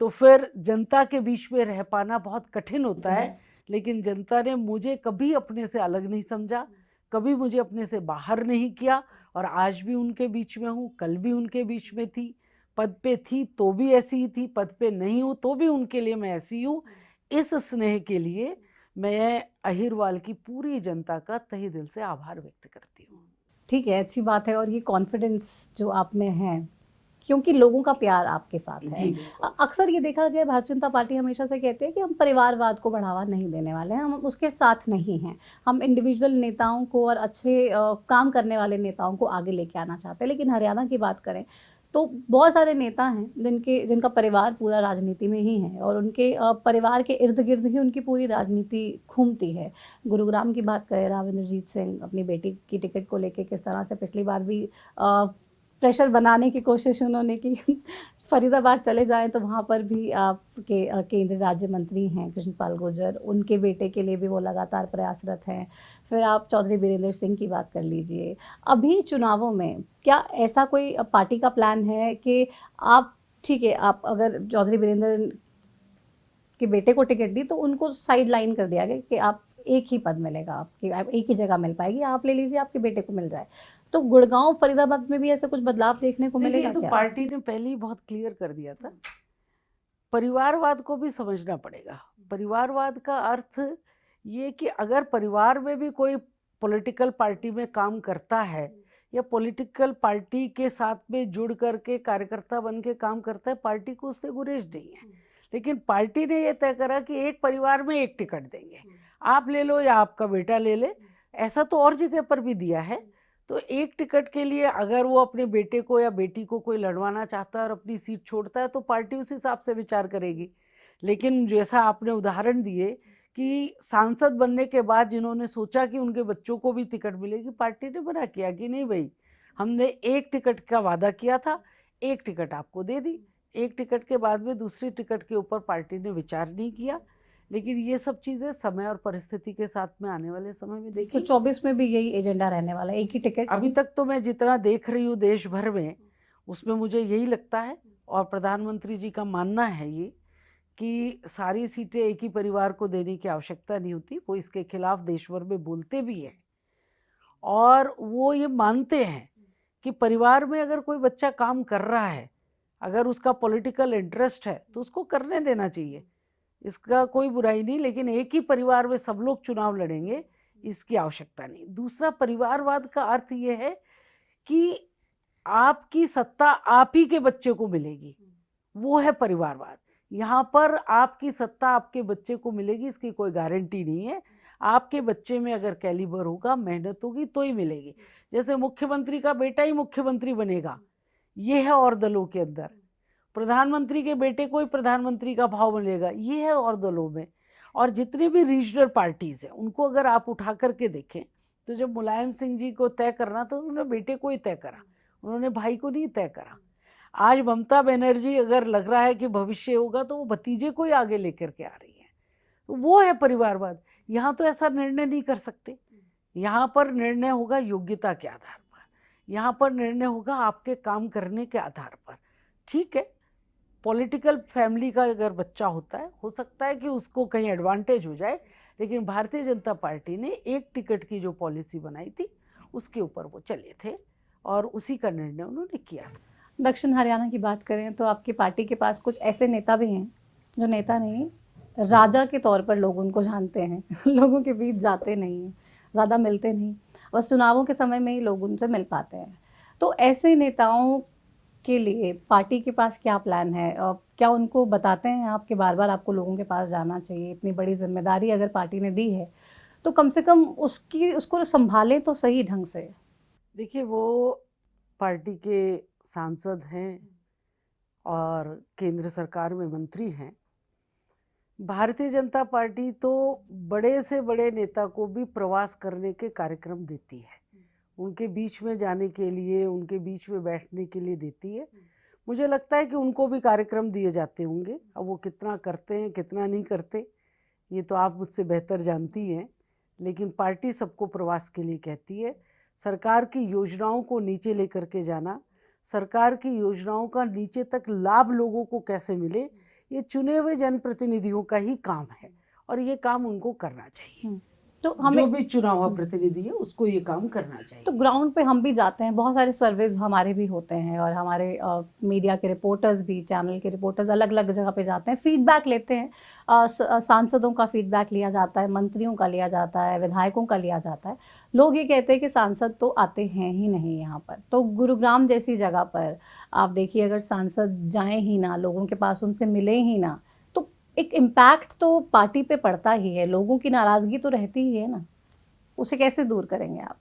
तो फिर जनता के बीच में रह पाना बहुत कठिन होता है। लेकिन जनता ने मुझे कभी अपने से अलग नहीं समझा, कभी मुझे अपने से बाहर नहीं किया। और आज भी उनके बीच में हूँ, कल भी उनके बीच में थी, पद पे थी तो भी ऐसी ही थी, पद पे नहीं हूँ तो भी उनके लिए मैं ऐसी हूँ। इस स्नेह के लिए मैं अहिरवाल की पूरी जनता का तहे दिल से आभार व्यक्त करती हूँ। ठीक है, अच्छी बात है। और ये कॉन्फिडेंस जो आप में है क्योंकि लोगों का प्यार आपके साथ है। जी अक्सर ये देखा गया, भारतीय जनता पार्टी हमेशा से कहती है कि हम परिवारवाद को बढ़ावा नहीं देने वाले हैं, हम उसके साथ नहीं हैं, हम इंडिविजुअल नेताओं को और अच्छे काम करने वाले नेताओं को आगे लेके आना चाहते हैं। लेकिन हरियाणा की बात करें तो बहुत सारे नेता हैं जिनका परिवार पूरा राजनीति में ही है और उनके परिवार के इर्द गिर्द ही उनकी पूरी राजनीति घूमती है। गुरुग्राम की बात करें, राव इंद्रजीत सिंह अपनी बेटी की टिकट को लेके किस तरह से पिछली बार भी प्रेशर बनाने की कोशिश उन्होंने की। फरीदाबाद चले जाएं तो वहाँ पर भी आपके केंद्रीय राज्य मंत्री हैं कृष्णपाल गुर्जर, उनके बेटे के लिए भी वो लगातार प्रयासरत हैं। फिर आप चौधरी बीरेंद्र सिंह की बात कर लीजिए। अभी चुनावों में क्या ऐसा कोई पार्टी का प्लान है कि आप, ठीक है, आप अगर चौधरी बीरेंद्र के बेटे को टिकट दी तो उनको साइड लाइन कर दिया गया कि आप एक ही पद मिलेगा, आपकी आप एक ही जगह मिल पाएगी, आप ले लीजिए, आपके बेटे को मिल जाए। तो गुड़गांव फरीदाबाद में भी ऐसा कुछ बदलाव देखने को मिलेगा तो क्या? पार्टी ने पहले ही बहुत क्लियर कर दिया था। परिवारवाद को भी समझना पड़ेगा। परिवारवाद का अर्थ ये कि अगर परिवार में भी कोई पॉलिटिकल पार्टी में काम करता है या पॉलिटिकल पार्टी के साथ में जुड़ करके कार्यकर्ता बन के काम करता है, पार्टी को उससे गुरेज नहीं है। लेकिन पार्टी ने ये तय करा कि एक परिवार में एक टिकट देंगे, आप ले लो या आपका बेटा ले ले। ऐसा तो और जगह पर भी दिया है। तो एक टिकट के लिए अगर वो अपने बेटे को या बेटी को कोई लड़वाना चाहता है और अपनी सीट छोड़ता है तो पार्टी उस हिसाब से विचार करेगी। लेकिन जैसा आपने उदाहरण दिए कि सांसद बनने के बाद जिन्होंने सोचा कि उनके बच्चों को भी टिकट मिलेगी, पार्टी ने मना किया कि नहीं भाई, हमने एक टिकट का वादा किया था, एक टिकट आपको दे दी। एक टिकट के बाद में दूसरी टिकट के ऊपर पार्टी ने विचार नहीं किया। लेकिन ये सब चीज़ें समय और परिस्थिति के साथ में आने वाले समय में देखिए। तो 24 में भी यही एजेंडा रहने वाला है, एक ही टिकट? अभी तक तो मैं जितना देख रही हूँ देश भर में, उसमें मुझे यही लगता है और प्रधानमंत्री जी का मानना है ये कि सारी सीटें एक ही परिवार को देने की आवश्यकता नहीं होती। वो इसके खिलाफ देश भर में बोलते भी हैं और वो ये मानते हैं कि परिवार में अगर कोई बच्चा काम कर रहा है, अगर उसका पॉलिटिकल इंटरेस्ट है तो उसको करने देना चाहिए, इसका कोई बुराई नहीं। लेकिन एक ही परिवार में सब लोग चुनाव लड़ेंगे, इसकी आवश्यकता नहीं। दूसरा, परिवारवाद का अर्थ ये है कि आपकी सत्ता आप ही के बच्चे को मिलेगी, वो है परिवारवाद। यहाँ पर आपकी सत्ता आपके बच्चे को मिलेगी, इसकी कोई गारंटी नहीं है। आपके बच्चे में अगर कैलिबर होगा, मेहनत होगी तो ही मिलेगी। जैसे मुख्यमंत्री का बेटा ही मुख्यमंत्री बनेगा, ये है और दलों के अंदर। प्रधानमंत्री के बेटे को ही प्रधानमंत्री का भाव मिलेगा, ये है और दलों में। और जितने भी रीजनल पार्टीज हैं उनको अगर आप उठा करके देखें तो जब मुलायम सिंह जी को तय करना तो उन्होंने बेटे को ही तय करा, उन्होंने भाई को नहीं तय करा। आज ममता बनर्जी अगर लग रहा है कि भविष्य होगा तो वो भतीजे को ही आगे लेकर के आ रही है, तो वो है परिवारवाद। यहाँ तो ऐसा निर्णय नहीं कर सकते। यहाँ पर निर्णय होगा योग्यता के आधार पर, यहाँ पर निर्णय होगा आपके काम करने के आधार पर। ठीक है, पॉलिटिकल फैमिली का अगर बच्चा होता है, हो सकता है कि उसको कहीं एडवांटेज हो जाए, लेकिन भारतीय जनता पार्टी ने एक टिकट की जो पॉलिसी बनाई थी उसके ऊपर वो चले थे और उसी का निर्णय उन्होंने किया था। दक्षिण हरियाणा की बात करें तो आपकी पार्टी के पास कुछ ऐसे नेता भी हैं जो नेता नहीं, राजा के तौर पर लोग उनको जानते हैं। लोगों के बीच जाते नहीं हैं, ज़्यादा मिलते नहीं, बस चुनावों के समय में ही लोग उनसे मिल पाते हैं। तो ऐसे नेताओं के लिए पार्टी के पास क्या प्लान है? क्या उनको बताते हैं आप कि बार बार आपको लोगों के पास जाना चाहिए, इतनी बड़ी जिम्मेदारी अगर पार्टी ने दी है तो कम से कम उसको संभालें तो सही ढंग से? देखिए, वो पार्टी के सांसद हैं और केंद्र सरकार में मंत्री हैं। भारतीय जनता पार्टी तो बड़े से बड़े नेता को भी प्रवास करने के कार्यक्रम देती है, उनके बीच में जाने के लिए, उनके बीच में बैठने के लिए देती है। मुझे लगता है कि उनको भी कार्यक्रम दिए जाते होंगे। अब वो कितना करते हैं कितना नहीं करते ये तो आप मुझसे बेहतर जानती हैं, लेकिन पार्टी सबको प्रवास के लिए कहती है। सरकार की योजनाओं को नीचे लेकर के जाना, सरकार की योजनाओं का नीचे तक लाभ लोगों को कैसे मिले, ये चुने हुए जनप्रतिनिधियों का ही काम है और ये काम उनको करना चाहिए। तो हमें जो भी चुना हुआ प्रतिनिधि है उसको ये काम करना चाहिए। तो ग्राउंड पे हम भी जाते हैं, बहुत सारे सर्वेज हमारे भी होते हैं और हमारे मीडिया के रिपोर्टर्स भी, चैनल के रिपोर्टर्स अलग अलग जगह पे जाते हैं, फीडबैक लेते हैं। सांसदों का फीडबैक लिया जाता है, मंत्रियों का लिया जाता है, विधायकों का लिया जाता है। लोग ये कहते हैं कि सांसद तो आते हैं ही नहीं यहाँ पर। तो गुरुग्राम जैसी जगह पर आप देखिए, अगर सांसद जाएं ही ना, लोगों के पास उनसे मिले ही ना, तो एक इम्पैक्ट तो पार्टी पे पड़ता ही है, लोगों की नाराजगी तो रहती ही है ना। उसे कैसे दूर करेंगे आप?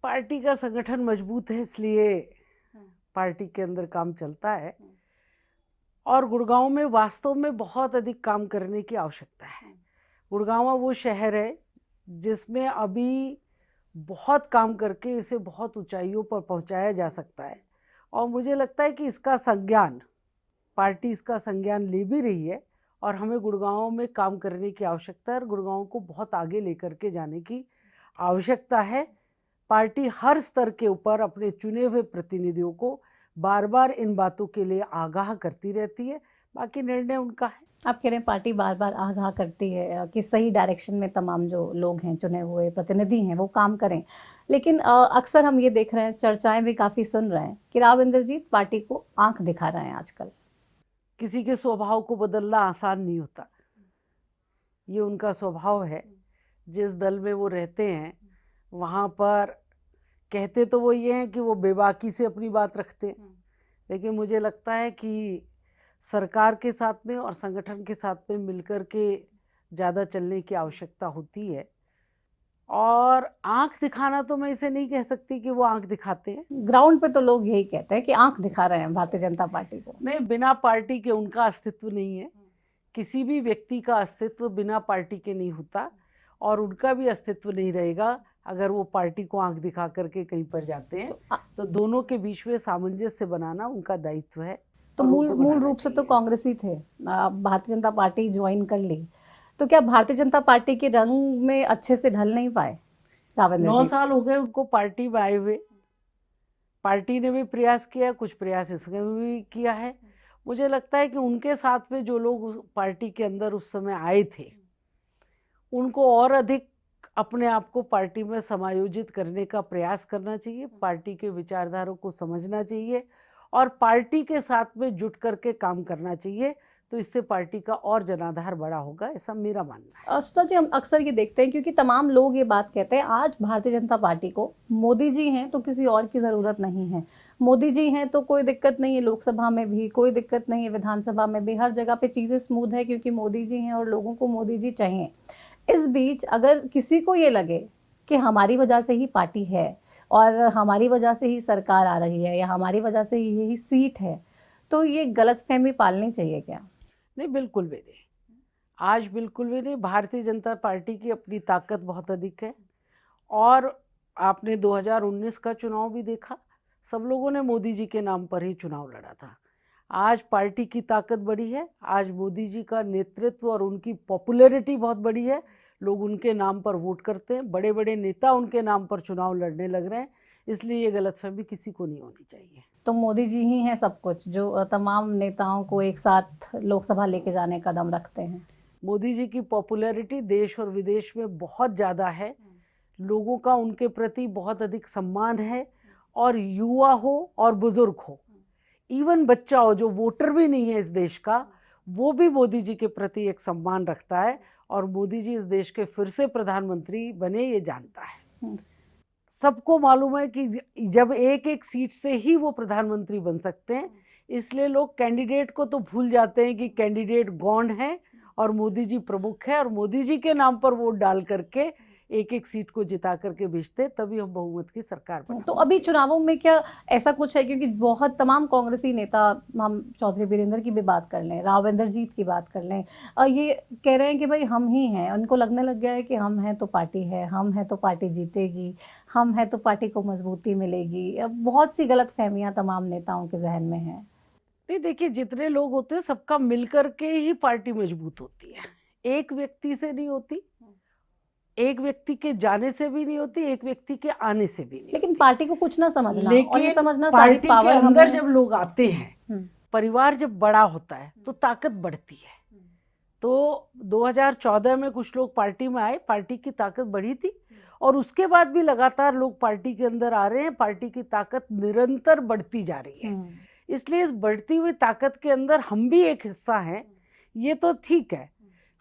पार्टी का संगठन मजबूत है, इसलिए पार्टी के अंदर काम चलता है। और गुड़गांव में वास्तव में बहुत अधिक काम करने की आवश्यकता है। गुड़गांव वो शहर है जिसमें अभी बहुत काम करके इसे बहुत ऊंचाइयों पर पहुंचाया जा सकता है। और मुझे लगता है कि इसका संज्ञान, पार्टी इसका संज्ञान ले भी रही है और हमें गुड़गांव में काम करने की आवश्यकता है और गुड़गांव को बहुत आगे लेकर के जाने की आवश्यकता है। पार्टी हर स्तर के ऊपर अपने चुने हुए प्रतिनिधियों को बार बार इन बातों के लिए आगाह करती रहती है, बाकी निर्णय उनका है। आप कह रहे हैं पार्टी बार बार आगाह करती है कि सही डायरेक्शन में तमाम जो लोग हैं, चुने हुए प्रतिनिधि हैं, वो काम करें, लेकिन अक्सर हम ये देख रहे हैं, चर्चाएं भी काफ़ी सुन रहे हैं कि राव इंद्रजीत पार्टी को आंख दिखा रहे हैं आजकल। किसी के स्वभाव को बदलना आसान नहीं होता, ये उनका स्वभाव है। जिस दल में वो रहते हैं वहाँ पर कहते तो वो ये हैं कि वो बेबाकी से अपनी बात रखते हैं, लेकिन मुझे लगता है कि सरकार के साथ में और संगठन के साथ में मिलकर के ज़्यादा चलने की आवश्यकता होती है। और आंख दिखाना तो मैं इसे नहीं कह सकती कि वो आंख दिखाते हैं। ग्राउंड पे तो लोग यही कहते हैं कि आंख दिखा रहे हैं भारतीय जनता पार्टी को। नहीं, बिना पार्टी के उनका अस्तित्व नहीं है। किसी भी व्यक्ति का अस्तित्व बिना पार्टी के नहीं होता और उनका भी अस्तित्व नहीं रहेगा अगर वो पार्टी को आंख दिखा करके कहीं पर जाते हैं। तो दोनों के बीच में सामंजस्य बनाना उनका दायित्व है। तो मूल रूप से तो कांग्रेसी थे, भारतीय जनता पार्टी ज्वाइन कर ली, तो क्या भारतीय जनता पार्टी के रंग में अच्छे से ढल नहीं पाए राव इंद्रजीत? 9 साल हो गए उनको पार्टी में आए हुए। पार्टी ने भी प्रयास किया, कुछ प्रयास इसने भी किया है। मुझे लगता है कि उनके साथ में जो लोग पार्टी के अंदर उस समय आए थे, उनको और अधिक अपने आप को पार्टी में समायोजित करने का प्रयास करना चाहिए, पार्टी के विचारधारों को समझना चाहिए और पार्टी के साथ में जुट करके काम करना चाहिए। तो इससे पार्टी का और जनाधार बड़ा होगा, ऐसा मेरा मानना है। सुधा जी, हम अक्सर ये देखते हैं, क्योंकि तमाम लोग ये बात कहते हैं, आज भारतीय जनता पार्टी को मोदी जी हैं तो किसी और की ज़रूरत नहीं है। मोदी जी हैं तो कोई दिक्कत नहीं है, लोकसभा में भी कोई दिक्कत नहीं है, विधानसभा में भी हर जगह पे चीज़ें स्मूथ है, क्योंकि मोदी जी हैं और लोगों को मोदी जी चाहिए। इस बीच अगर किसी को ये लगे कि हमारी वजह से ही पार्टी है और हमारी वजह से ही सरकार आ रही है या हमारी वजह से ही यही सीट है, तो ये गलतफहमी पालनी चाहिए क्या? नहीं, बिल्कुल भी नहीं, आज बिल्कुल भी नहीं। भारतीय जनता पार्टी की अपनी ताकत बहुत अधिक है और आपने 2019 का चुनाव भी देखा, सब लोगों ने मोदी जी के नाम पर ही चुनाव लड़ा था। आज पार्टी की ताकत बड़ी है, आज मोदी जी का नेतृत्व और उनकी पॉपुलैरिटी बहुत बड़ी है, लोग उनके नाम पर वोट करते हैं, बड़े बड़े नेता उनके नाम पर चुनाव लड़ने लग रहे हैं, इसलिए ये गलतफहमी किसी को नहीं होनी चाहिए। तो मोदी जी ही हैं सब कुछ, जो तमाम नेताओं को एक साथ लोकसभा लेके जाने का दम रखते हैं। मोदी जी की पॉपुलैरिटी देश और विदेश में बहुत ज़्यादा है, लोगों का उनके प्रति बहुत अधिक सम्मान है और युवा हो और बुजुर्ग हो, इवन बच्चा हो जो वोटर भी नहीं है इस देश का, वो भी मोदी जी के प्रति एक सम्मान रखता है और मोदी जी इस देश के फिर से प्रधानमंत्री बने ये जानता है। सबको मालूम है कि जब एक एक सीट से ही वो प्रधानमंत्री बन सकते हैं, इसलिए लोग कैंडिडेट को तो भूल जाते हैं कि कैंडिडेट गौण है और मोदी जी प्रमुख है और मोदी जी के नाम पर वोट डाल करके एक एक सीट को जिता करके भेजते, तभी हम बहुमत की सरकार बनाएंगे। तो अभी चुनावों में क्या ऐसा कुछ है, क्योंकि बहुत तमाम कांग्रेसी नेता, हम चौधरी वीरेंद्र की भी बात कर लें, राव इंद्रजीत की बात कर लें, ये कह रहे हैं कि भाई हम ही हैं, उनको लगने लग गया है कि हम हैं तो पार्टी है, हम हैं तो पार्टी जीतेगी, हम हैं तो पार्टी को मजबूती मिलेगी। अब बहुत सी गलतफहमियां तमाम नेताओं के जहन में हैं। नहीं, देखिए, जितने लोग होते हैं सबका मिलकर के ही पार्टी मजबूत होती है, एक व्यक्ति से नहीं होती, एक व्यक्ति के जाने से भी नहीं होती, एक व्यक्ति के आने से भी नहीं। लेकिन पार्टी को कुछ ना समझना, लेकिन और ये समझना पार्टी सारी पावर के अंदर हमें। जब लोग आते हैं, परिवार जब बड़ा होता है तो ताकत बढ़ती है। तो 2014 में कुछ लोग पार्टी में आए, पार्टी की ताकत बढ़ी थी और उसके बाद भी लगातार लोग पार्टी के अंदर आ रहे हैं, पार्टी की ताकत निरंतर बढ़ती जा रही है। इसलिए इस बढ़ती हुई ताकत के अंदर हम भी एक हिस्सा हैं, ये तो ठीक है,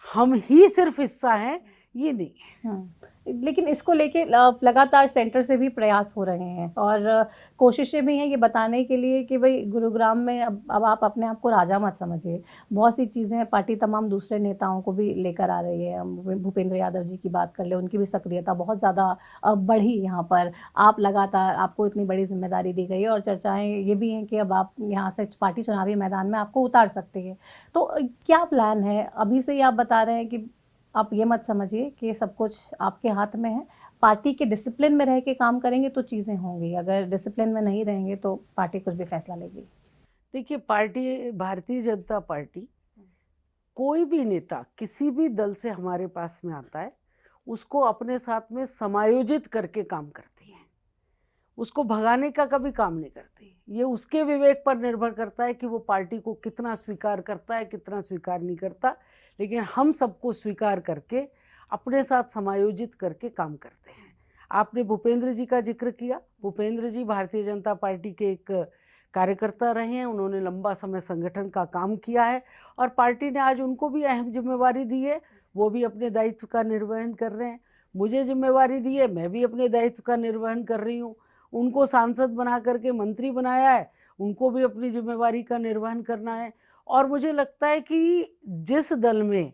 हम ही सिर्फ हिस्सा हैं, ये नहीं है। लेकिन इसको लेके लगातार सेंटर से भी प्रयास हो रहे हैं और कोशिशें भी हैं ये बताने के लिए कि भाई गुरुग्राम में अब आप अपने आप को राजा मत समझिए। बहुत सी चीज़ें हैं, पार्टी तमाम दूसरे नेताओं को भी लेकर आ रही है। भूपेंद्र यादव जी की बात कर ले, उनकी भी सक्रियता बहुत ज़्यादा बढ़ी यहाँ पर। आप लगातार, आपको इतनी बड़ी जिम्मेदारी दी गई है और चर्चाएं ये भी हैं कि अब आप यहाँ से पार्टी चुनावी मैदान में आपको उतार सकती है। तो क्या प्लान है? अभी से ही आप बता रहे हैं कि आप ये मत समझिए कि सब कुछ आपके हाथ में है। पार्टी के डिसिप्लिन में रह के काम करेंगे तो चीज़ें होंगी, अगर डिसिप्लिन में नहीं रहेंगे तो पार्टी कुछ भी फैसला लेगी। देखिए, पार्टी, भारतीय जनता पार्टी, कोई भी नेता किसी भी दल से हमारे पास में आता है उसको अपने साथ में समायोजित करके काम करती है, उसको भगाने का कभी काम नहीं करती। ये उसके विवेक पर निर्भर करता है कि वो पार्टी को कितना स्वीकार करता है, कितना स्वीकार नहीं करता। लेकिन हम सबको स्वीकार करके अपने साथ समायोजित करके काम करते हैं। आपने भूपेंद्र जी का जिक्र किया। भूपेंद्र जी भारतीय जनता पार्टी के एक कार्यकर्ता रहे हैं, उन्होंने लंबा समय संगठन का काम किया है और पार्टी ने आज उनको भी अहम जिम्मेवारी दी है, वो भी अपने दायित्व का निर्वहन कर रहे हैं। मुझे जिम्मेवारी दी है, मैं भी अपने दायित्व का निर्वहन कर रही हूँ। उनको सांसद बना करके मंत्री बनाया है, उनको भी अपनी जिम्मेवारी का निर्वहन करना है। और मुझे लगता है कि जिस दल में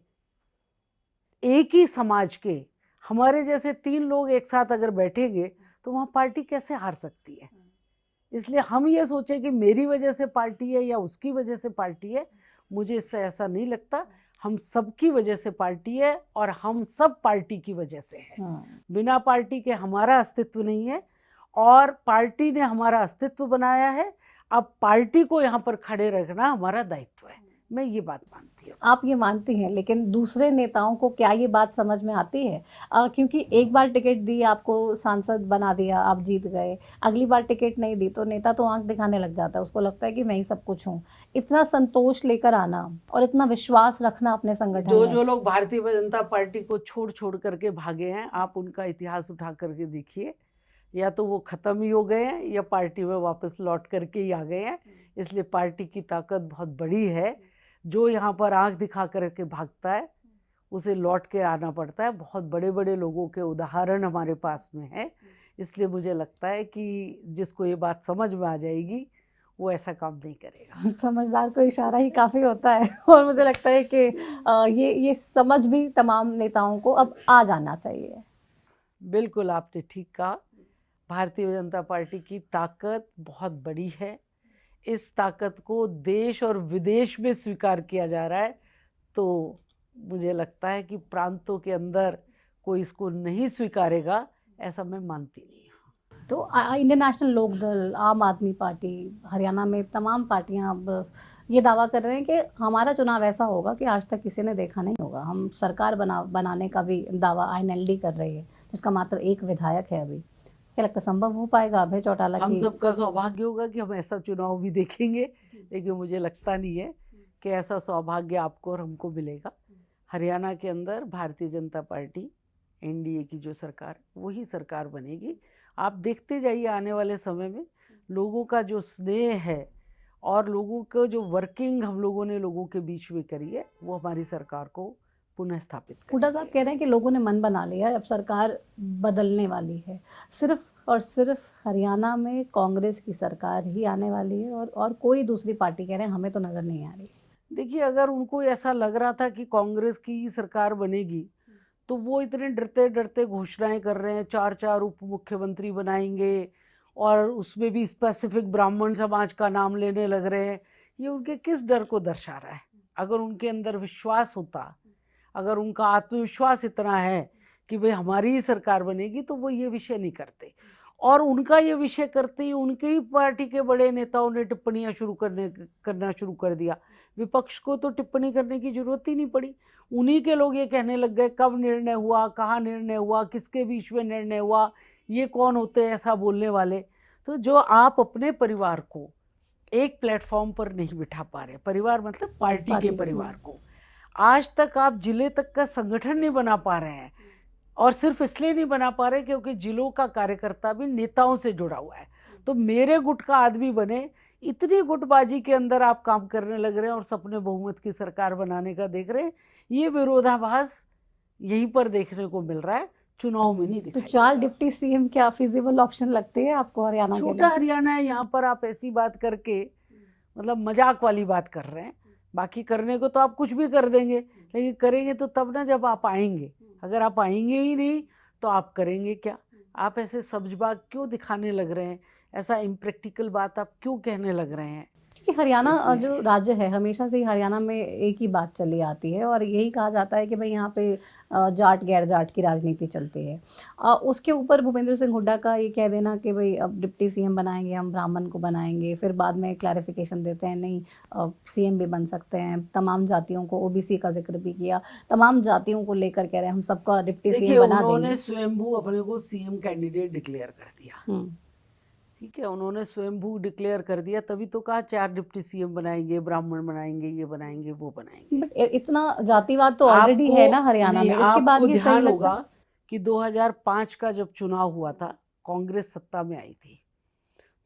एक ही समाज के हमारे जैसे 3 लोग एक साथ अगर बैठेंगे तो वहाँ पार्टी कैसे हार सकती है। इसलिए हम ये सोचें कि मेरी वजह से पार्टी है या उसकी वजह से पार्टी है, मुझे इससे ऐसा नहीं लगता। हम सबकी वजह से पार्टी है और हम सब पार्टी की वजह से है। बिना पार्टी के हमारा अस्तित्व नहीं है और पार्टी ने हमारा अस्तित्व बनाया है। अब पार्टी को यहाँ पर खड़े रखना हमारा दायित्व है। मैं ये बात मानती हूँ। आप ये मानती हैं, लेकिन दूसरे नेताओं को क्या ये बात समझ में आती है? क्योंकि एक बार टिकट दी, आपको सांसद बना दिया, आप जीत गए, अगली बार टिकट नहीं दी तो नेता तो आंख दिखाने लग जाता है, उसको लगता है कि मैं ही सब कुछ हूँ। इतना संतोष लेकर आना और इतना विश्वास रखना अपने संगठन में। जो लोग भारतीय जनता पार्टी को छोड़ करके भागे हैं, आप उनका इतिहास उठा करके देखिए, या तो वो ख़त्म ही हो गए हैं या पार्टी में वापस लौट करके ही आ गए हैं। इसलिए पार्टी की ताकत बहुत बड़ी है। जो यहाँ पर आंख दिखा करके भागता है उसे लौट के आना पड़ता है। बहुत बड़े बड़े लोगों के उदाहरण हमारे पास में है। इसलिए मुझे लगता है कि जिसको ये बात समझ में आ जाएगी वो ऐसा काम नहीं करेगा। समझदार को इशारा ही काफ़ी होता है और मुझे लगता है कि ये समझ भी तमाम नेताओं को अब आ जाना चाहिए। बिल्कुल, आपने ठीक कहा। भारतीय जनता पार्टी की ताकत बहुत बड़ी है। इस ताकत को देश और विदेश में स्वीकार किया जा रहा है, तो मुझे लगता है कि प्रांतों के अंदर कोई इसको नहीं स्वीकारेगा, ऐसा मैं मानती नहीं हूँ। तो इंडियन नेशनल लोकदल, आम आदमी पार्टी, हरियाणा में तमाम पार्टियां अब ये दावा कर रहे हैं कि हमारा चुनाव ऐसा होगा कि आज तक किसी ने देखा नहीं होगा। हम सरकार बनाने का भी दावा INLD कर रही है, जिसका मात्र एक विधायक है अभी। क्या लगता है संभव हो पाएगा अभय चौटाला हम की? सबका सौभाग्य होगा कि हम ऐसा चुनाव भी देखेंगे, लेकिन मुझे लगता नहीं है कि ऐसा सौभाग्य आपको और हमको मिलेगा। हरियाणा के अंदर भारतीय जनता पार्टी, NDA की जो सरकार, वही सरकार बनेगी। आप देखते जाइए आने वाले समय में लोगों का जो स्नेह है और लोगों को जो वर्किंग हम लोगों ने लोगों के बीच में करी है, वो हमारी सरकार को पुनः स्थापित करेगी। हुड्डा साहब कह रहे हैं कि लोगों ने मन बना लिया है, अब सरकार बदलने वाली है। सिर्फ और सिर्फ हरियाणा में कांग्रेस की सरकार ही आने वाली है और कोई दूसरी पार्टी कह रहे हैं हमें तो नज़र नहीं आ रही। देखिए, अगर उनको ऐसा लग रहा था कि कांग्रेस की ही सरकार बनेगी तो वो इतने डरते डरते घोषणाएं कर रहे हैं, 4 उप मुख्यमंत्री बनाएंगे और उसमें भी स्पेसिफिक ब्राह्मण समाज का नाम लेने लग रहे हैं। ये उनके किस डर को दर्शा रहा है? अगर उनके अंदर विश्वास होता, अगर उनका आत्मविश्वास इतना है कि भाई हमारी ही सरकार बनेगी, तो वो ये विषय नहीं करते। और उनका ये विषय करते ही उनके ही पार्टी के बड़े नेताओं ने टिप्पणियां करना शुरू कर दिया। विपक्ष को तो टिप्पणी करने की जरूरत ही नहीं पड़ी। उन्हीं के लोग ये कहने लग गए कब निर्णय हुआ, कहाँ निर्णय हुआ, किसके बीच में निर्णय हुआ, ये कौन होते हैं ऐसा बोलने वाले। तो जो आप अपने परिवार को एक प्लेटफॉर्म पर नहीं बिठा पा रहे, परिवार मतलब पार्टी के परिवार को, आज तक आप जिले तक का संगठन नहीं बना पा रहे हैं। और सिर्फ इसलिए नहीं बना पा रहे क्योंकि जिलों का कार्यकर्ता भी नेताओं से जुड़ा हुआ है। तो मेरे गुट का आदमी बने, इतनी गुटबाजी के अंदर आप काम करने लग रहे हैं और सपने बहुमत की सरकार बनाने का देख रहे हैं। ये विरोधाभास यहीं पर देखने को मिल रहा है, चुनाव में नहीं तो दिखाई 4 डिप्टी सीएम क्या फिजिबल ऑप्शन लगते हैं आपको हरियाणा के छोटा लिए? हरियाणा है, यहाँ पर आप ऐसी बात करके मतलब मजाक वाली बात कर रहे हैं। बाकी करने को तो आप कुछ भी कर देंगे, लेकिन करेंगे तो तब ना जब आप आएंगे। अगर आप आएंगे ही नहीं तो आप करेंगे क्या? आप ऐसे सब्जबाग क्यों दिखाने लग रहे हैं? ऐसा इम्प्रैक्टिकल बात आप क्यों कहने लग रहे हैं? कि हरियाणा इसलिए जो राज्य है हमेशा से ही हरियाणा में एक ही बात चली आती है और यही कहा जाता है कि भाई यहाँ पे जाट गैर जाट की राजनीति चलती है। उसके ऊपर भूपेंद्र सिंह हुड्डा का ये कह देना कि भाई अब डिप्टी सीएम बनाएंगे, हम ब्राह्मण को बनाएंगे, फिर बाद में क्लैरिफिकेशन देते हैं नहीं सीएम भी बन सकते हैं, तमाम जातियों को, ओबीसी का जिक्र भी किया, तमाम जातियों को लेकर कह रहे हैं हम सबका डिप्टी देखिए, सीएम बना उन्होंने देंगे। स्वयंभू अपने को सीएम कैंडिडेट डिक्लेयर कर दिया। ठीक है, उन्होंने स्वयंभू डिक्लेयर कर दिया, तभी तो कहा 4 डिप्टी सीएम बनाएंगे, ब्राह्मण बनाएंगे, ये बनाएंगे, वो बनाएंगे। बट इतना जातिवाद तो ऑलरेडी है ना हरियाणा नहीं, में, इसके बाद आपको ये सही ध्यान लगता होगा है? कि 2005 का जब चुनाव हुआ था, कांग्रेस सत्ता में आई थी,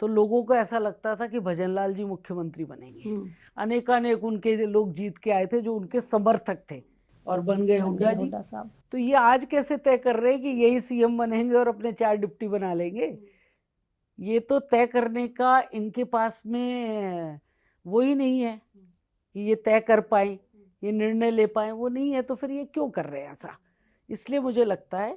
तो लोगों को ऐसा लगता था कि भजनलाल जी मुख्यमंत्री बनेंगे। अनेकानेक उनके लोग जीत के आए थे जो उनके समर्थक थे और बन गए हुड्डा जी। हुड्डा साहब। तो ये आज कैसे तय कर रहे हैं कि यही सीएम बनेंगे और अपने 4 डिप्टी बना लेंगे? ये तो तय करने का इनके पास में वो ही नहीं है कि ये तय कर पाए, ये निर्णय ले पाए, वो नहीं है। तो फिर ये क्यों कर रहे हैं ऐसा? इसलिए मुझे लगता है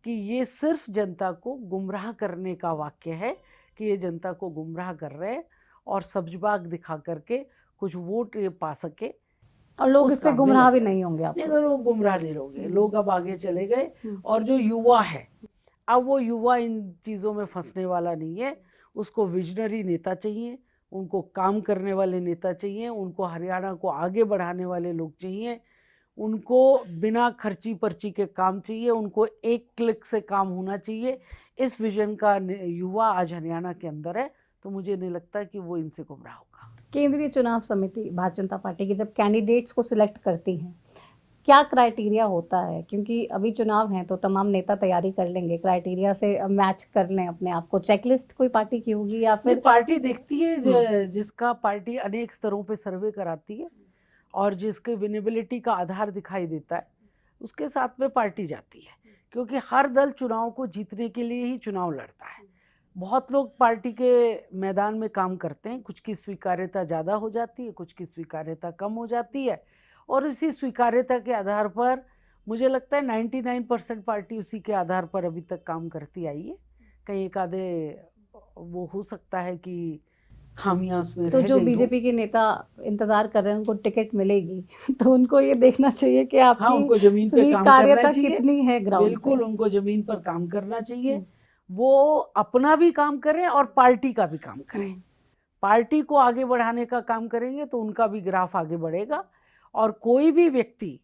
कि ये सिर्फ जनता को गुमराह करने का वाक्य है कि ये जनता को गुमराह कर रहे हैं और सब्जबाग दिखा करके कुछ वोट ये पा सके। और लोग उस इससे काम में गुमराह लग भी रहे हैं। नहीं होंगे आप? नहीं, अगर वो गुमराह नहीं होंगे, लोग अब आगे चले गए। और जो युवा है, अब वो युवा इन चीज़ों में फंसने वाला नहीं है। उसको विजनरी नेता चाहिए, उनको काम करने वाले नेता चाहिए, उनको हरियाणा को आगे बढ़ाने वाले लोग चाहिए, उनको बिना खर्ची पर्ची के काम चाहिए, उनको एक क्लिक से काम होना चाहिए। इस विजन का युवा आज हरियाणा के अंदर है, तो मुझे नहीं लगता कि वो इनसे गुमराह होगा। केंद्रीय चुनाव समिति भारतीय जनता पार्टी की जब कैंडिडेट्स को सिलेक्ट करती है, क्या क्राइटेरिया होता है? क्योंकि अभी चुनाव हैं तो तमाम नेता तैयारी कर लेंगे, क्राइटेरिया से मैच कर लें अपने आप को। चेकलिस्ट कोई पार्टी की होगी या फिर पार्टी देखती है जिसका पार्टी अनेक स्तरों पे सर्वे कराती है और जिसके विनेबिलिटी का आधार दिखाई देता है, उसके साथ में पार्टी जाती है। क्योंकि हर दल चुनाव को जीतने के लिए ही चुनाव लड़ता है। बहुत लोग पार्टी के मैदान में काम करते हैं, कुछ की स्वीकार्यता ज़्यादा हो जाती है, कुछ की स्वीकार्यता कम हो जाती है, और इसी स्वीकार्यता के आधार पर मुझे लगता है 99% पार्टी उसी के आधार पर अभी तक काम करती आई है। कहीं एक आधे वो हो सकता है कि खामियां उसमें तो रह जो गई बीजेपी के नेता इंतजार कर रहे हैं उनको टिकट मिलेगी तो उनको ये देखना चाहिए कि हाँ, आपकी उनको जमीन पे काम करना स्वीकार्यता चाहिए। कितनी है ग्राउंड पे। बिल्कुल, उनको जमीन पर काम करना चाहिए। वो अपना भी काम करें और पार्टी का भी काम करें। पार्टी को आगे बढ़ाने का काम करेंगे तो उनका भी ग्राफ आगे बढ़ेगा। और कोई भी व्यक्ति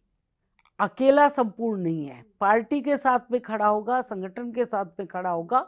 अकेला संपूर्ण नहीं है, पार्टी के साथ में खड़ा होगा, संगठन के साथ में खड़ा होगा,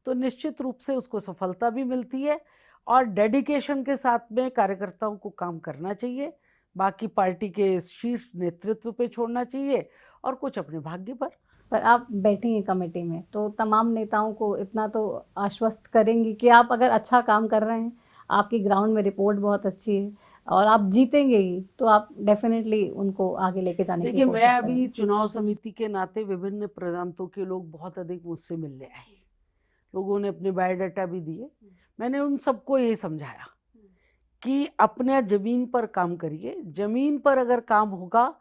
तो निश्चित रूप से उसको सफलता भी मिलती है। और डेडिकेशन के साथ में कार्यकर्ताओं को काम करना चाहिए, बाकी पार्टी के शीर्ष नेतृत्व पे छोड़ना चाहिए और कुछ अपने भाग्य पर। आप बैठेंगे कमेटी में तो तमाम नेताओं को इतना तो आश्वस्त करेंगी कि आप अगर अच्छा काम कर रहे हैं, आपकी ग्राउंड में रिपोर्ट बहुत अच्छी है और आप जीतेंगे ही, तो आप डेफिनेटली उनको आगे लेके जाने की देखिए, कोशिश मैं अभी करेंगे। चुनाव समिति के नाते विभिन्न प्रांतों के लोग बहुत अधिक मुझसे मिलने आए, लोगों ने अपने बायोडाटा भी दिए। मैंने उन सबको ये समझाया कि अपने ज़मीन पर काम करिए, ज़मीन पर अगर काम होगा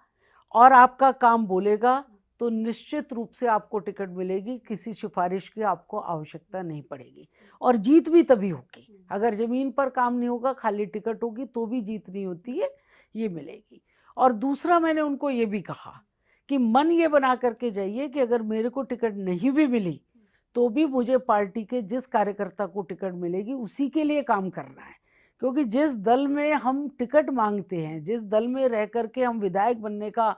और आपका काम बोलेगा तो निश्चित रूप से आपको टिकट मिलेगी, किसी सिफारिश की आपको आवश्यकता नहीं पड़ेगी और जीत भी तभी होगी। अगर ज़मीन पर काम नहीं होगा, खाली टिकट होगी, तो भी जीत नहीं होती है, ये मिलेगी। और दूसरा, मैंने उनको ये भी कहा कि मन ये बना करके जाइए कि अगर मेरे को टिकट नहीं भी मिली तो भी मुझे पार्टी के जिस कार्यकर्ता को टिकट मिलेगी उसी के लिए काम करना है। क्योंकि जिस दल में हम टिकट मांगते हैं, जिस दल में रह करके हम विधायक बनने का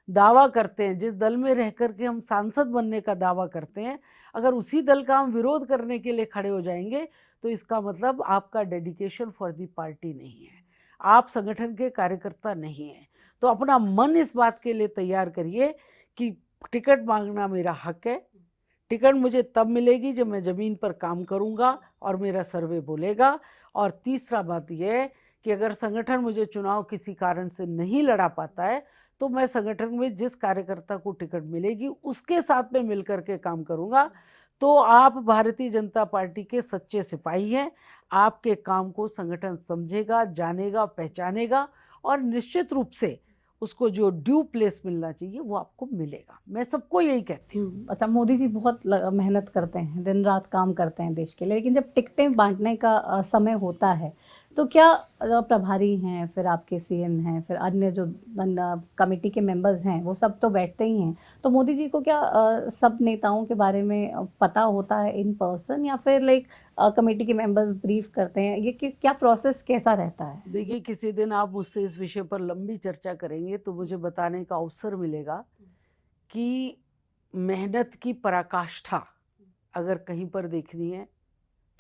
दावा करते हैं, जिस दल में रह करके हम सांसद बनने का दावा करते हैं, अगर उसी दल का हम विरोध करने के लिए खड़े हो जाएंगे तो इसका मतलब आपका डेडिकेशन फॉर दी पार्टी नहीं है, आप संगठन के कार्यकर्ता नहीं हैं। तो अपना मन इस बात के लिए तैयार करिए कि टिकट मांगना मेरा हक है, टिकट मुझे तब मिलेगी जब मैं ज़मीन पर काम करूंगा और मेरा सर्वे बोलेगा। और तीसरा बात यह है कि अगर संगठन मुझे चुनाव किसी कारण से नहीं लड़ा पाता है तो मैं संगठन में जिस कार्यकर्ता को टिकट मिलेगी उसके साथ में मिलकर के काम करूंगा। तो आप भारतीय जनता पार्टी के सच्चे सिपाही हैं। आपके काम को संगठन समझेगा, जानेगा, पहचानेगा और निश्चित रूप से उसको जो ड्यू प्लेस मिलना चाहिए वो आपको मिलेगा। मैं सबको यही कहती हूँ। अच्छा, मोदी जी बहुत मेहनत करते हैं, दिन रात काम करते हैं देश के लिए, लेकिन जब टिकटें बांटने का समय होता है तो क्या प्रभारी हैं, फिर आपके सीएम हैं, फिर अन्य जो कमेटी के मेंबर्स हैं, वो सब तो बैठते ही हैं, तो मोदी जी को क्या सब नेताओं के बारे में पता होता है इन पर्सन, या फिर लाइक कमेटी के मेंबर्स ब्रीफ करते हैं? ये क्या प्रोसेस कैसा रहता है? देखिए, किसी दिन आप मुझसे इस विषय पर लंबी चर्चा करेंगे तो मुझे बताने का अवसर मिलेगा कि मेहनत की पराकाष्ठा अगर कहीं पर देखनी है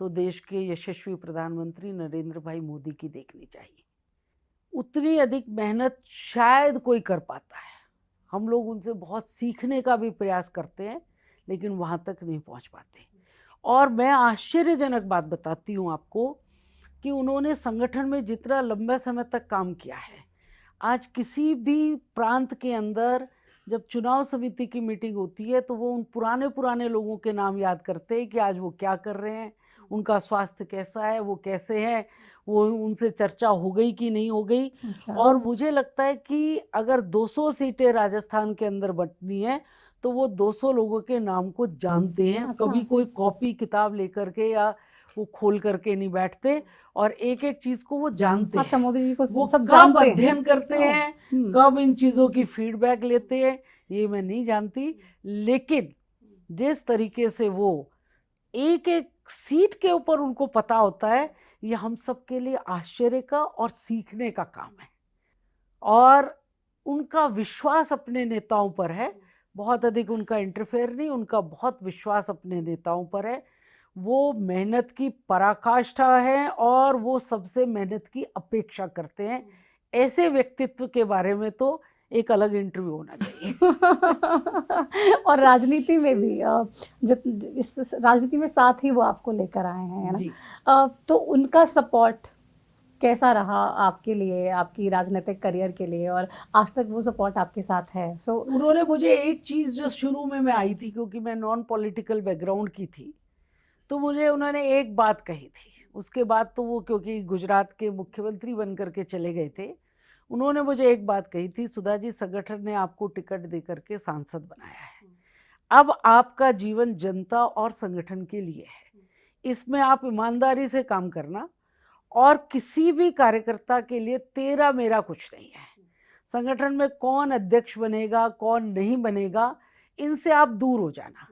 तो देश के यशस्वी प्रधानमंत्री नरेंद्र भाई मोदी की देखनी चाहिए। उतनी अधिक मेहनत शायद कोई कर पाता है। हम लोग उनसे बहुत सीखने का भी प्रयास करते हैं, लेकिन वहाँ तक नहीं पहुँच पाते। और मैं आश्चर्यजनक बात बताती हूँ आपको कि उन्होंने संगठन में जितना लंबे समय तक काम किया है, आज किसी भी प्रांत के अंदर जब चुनाव समिति की मीटिंग होती है तो वो उन पुराने लोगों के नाम याद करते हैं कि आज वो क्या कर रहे हैं, उनका स्वास्थ्य कैसा है, वो कैसे हैं, वो उनसे चर्चा हो गई कि नहीं हो गई। अच्छा। और मुझे लगता है कि अगर 200 सीटें राजस्थान के अंदर बंटनी है तो वो 200 लोगों के नाम को जानते हैं। अच्छा। कभी कोई कॉपी किताब लेकर के या वो खोल करके नहीं बैठते और एक एक चीज को वो जानते अच्छा, हैं। मोदी जी को वो सब कब जानते हैं। अध्ययन करते हैं, कब इन चीजों की फीडबैक लेते हैं, ये मैं नहीं जानती, लेकिन जिस तरीके से वो एक एक सीट के ऊपर उनको पता होता है, ये हम सबके लिए आश्चर्य का और सीखने का काम है। और उनका विश्वास अपने नेताओं पर है, बहुत अधिक उनका इंटरफेयर नहीं, उनका बहुत विश्वास अपने नेताओं पर है। वो मेहनत की पराकाष्ठा है और वो सबसे मेहनत की अपेक्षा करते हैं। ऐसे व्यक्तित्व के बारे में तो एक अलग इंटरव्यू होना चाहिए। और राजनीति में भी इस राजनीति में साथ ही वो आपको लेकर आए हैं, है जी। ना? तो उनका सपोर्ट कैसा रहा आपके लिए, आपकी राजनीतिक करियर के लिए, और आज तक वो सपोर्ट आपके साथ है? उन्होंने मुझे एक चीज़, जो शुरू में मैं आई थी क्योंकि मैं नॉन पॉलिटिकल बैकग्राउंड की थी, तो मुझे उन्होंने एक बात कही थी। उसके बाद तो वो क्योंकि गुजरात के मुख्यमंत्री बन करके चले गए थे, उन्होंने मुझे एक बात कही थी, सुधा जी, संगठन ने आपको टिकट दे करके सांसद बनाया है, अब आपका जीवन जनता और संगठन के लिए है, इसमें आप ईमानदारी से काम करना और किसी भी कार्यकर्ता के लिए तेरा मेरा कुछ नहीं है। संगठन में कौन अध्यक्ष बनेगा, कौन नहीं बनेगा, इनसे आप दूर हो जाना।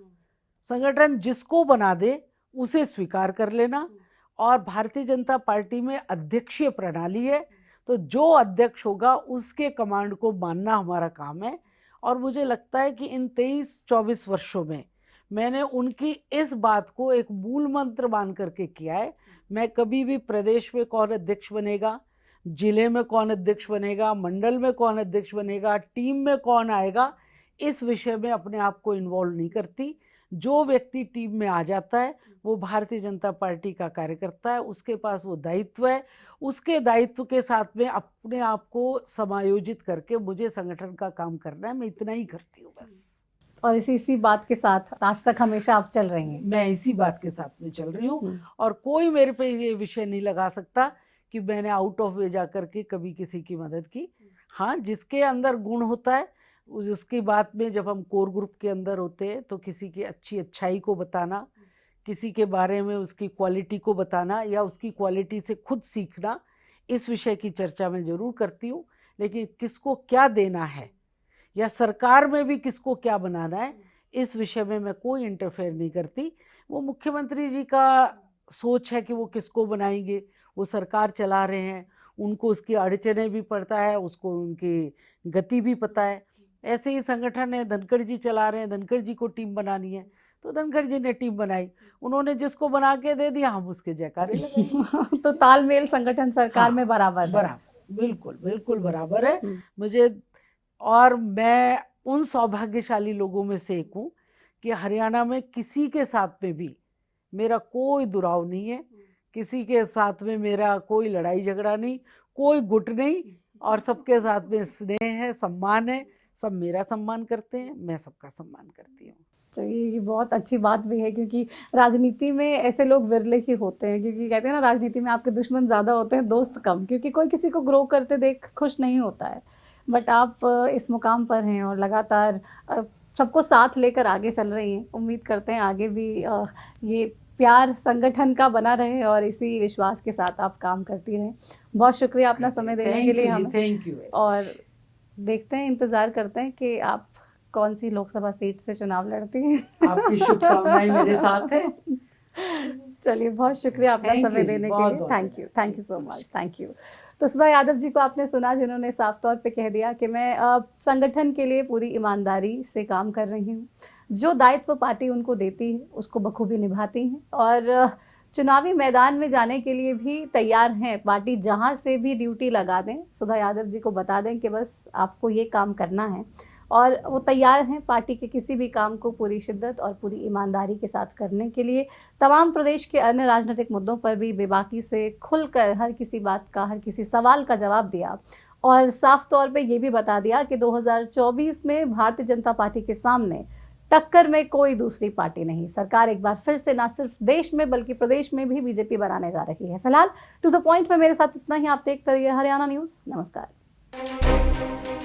संगठन जिसको बना दे उसे स्वीकार कर लेना। और भारतीय जनता पार्टी में अध्यक्षीय प्रणाली है, तो जो अध्यक्ष होगा उसके कमांड को मानना हमारा काम है। और मुझे लगता है कि इन 23-24 वर्षों में मैंने उनकी इस बात को एक मूल मंत्र मान करके किया है। मैं कभी भी प्रदेश में कौन अध्यक्ष बनेगा, जिले में कौन अध्यक्ष बनेगा, मंडल में कौन अध्यक्ष बनेगा, टीम में कौन आएगा, इस विषय में अपने आप को इन्वॉल्व नहीं करती। जो व्यक्ति टीम में आ जाता है वो भारतीय जनता पार्टी का कार्यकर्ता है, उसके पास वो दायित्व है, उसके दायित्व के साथ में अपने आप को समायोजित करके मुझे संगठन का काम करना है, मैं इतना ही करती हूँ बस। और इसी बात के साथ आज तक हमेशा आप चल रही हैं? मैं इसी बात के साथ में चल रही हूँ और कोई मेरे पे ये विषय नहीं लगा सकता कि मैंने आउट ऑफ वे जा करके कभी किसी की मदद की। हाँ, जिसके अंदर गुण होता है उसकी बात में, जब हम कोर ग्रुप के अंदर होते हैं तो किसी की अच्छाई को बताना, किसी के बारे में उसकी क्वालिटी को बताना या उसकी क्वालिटी से खुद सीखना, इस विषय की चर्चा मैं ज़रूर करती हूँ। लेकिन किसको क्या देना है या सरकार में भी किसको क्या बनाना है, इस विषय में मैं कोई इंटरफेयर नहीं करती। वो मुख्यमंत्री जी का सोच है कि वो किसको बनाएंगे, वो सरकार चला रहे हैं, उनको उसकी अड़चने भी पड़ता है, उसको उनकी गति भी पता है। ऐसे ही संगठन है, धनखड़ जी चला रहे हैं, धनखड़ जी को टीम बनानी है तो धनखड़ जी ने टीम बनाई, उन्होंने जिसको बना के दे दिया हम उसके जयकारे लगाएंगे। तो तालमेल संगठन सरकार में बराबर है? बराबर, बिल्कुल बिल्कुल बराबर है मुझे। और मैं उन सौभाग्यशाली लोगों में से एक हूँ कि हरियाणा में किसी के साथ में भी मेरा कोई दुराव नहीं है, किसी के साथ में मेरा कोई लड़ाई झगड़ा नहीं, कोई गुट नहीं। और सबके साथ में स्नेह है, सम्मान है, सब मेरा सम्मान करते हैं, मैं सबका सम्मान करती हूँ। चलिए, ये बहुत अच्छी बात भी है, क्योंकि राजनीति में ऐसे लोग विरले ही होते हैं, क्योंकि कहते हैं ना, राजनीति में आपके दुश्मन ज़्यादा होते हैं, दोस्त कम, क्योंकि कोई किसी को ग्रो करते देख खुश नहीं होता है। बट आप इस मुकाम पर हैं और लगातार सबको साथ लेकर आगे चल रही हैं। उम्मीद करते हैं आगे भी ये प्यार संगठन का बना रहे और इसी विश्वास के साथ आप काम करती रहें। बहुत शुक्रिया अपना समय देने के लिए हमें। Thank you. और देखते हैं, इंतज़ार करते हैं कि आप कौन सी लोकसभा सीट से चुनाव लड़ती हैं। आपकी शुभकामनाएं मेरे साथ है। चलिए, बहुत शुक्रिया अपना समय देने के लिए। Thank you so much, thank you. तो सुधा यादव जी को आपने सुना, जिन्होंने साफ तौर पे कह दिया कि मैं संगठन के लिए पूरी ईमानदारी से काम कर रही हूँ। जो दायित्व पार्टी उनको देती है उसको बखूबी निभाती हैं और चुनावी मैदान में जाने के लिए भी तैयार हैं। पार्टी जहाँ से भी ड्यूटी लगा दें, सुधा यादव जी को बता दें कि बस आपको ये काम करना है, और वो तैयार हैं पार्टी के किसी भी काम को पूरी शिद्दत और पूरी ईमानदारी के साथ करने के लिए। तमाम प्रदेश के अन्य राजनीतिक मुद्दों पर भी बेबाकी से खुलकर हर किसी बात का, हर किसी सवाल का जवाब दिया और साफ तौर पे ये भी बता दिया कि 2024 में भारतीय जनता पार्टी के सामने टक्कर में कोई दूसरी पार्टी नहीं। सरकार एक बार फिर से ना सिर्फ देश में बल्कि प्रदेश में भी बीजेपी बनाने जा रही है। फिलहाल टू द पॉइंट में मेरे साथ इतना ही। आप देखते रहिए हरियाणा न्यूज़। नमस्कार।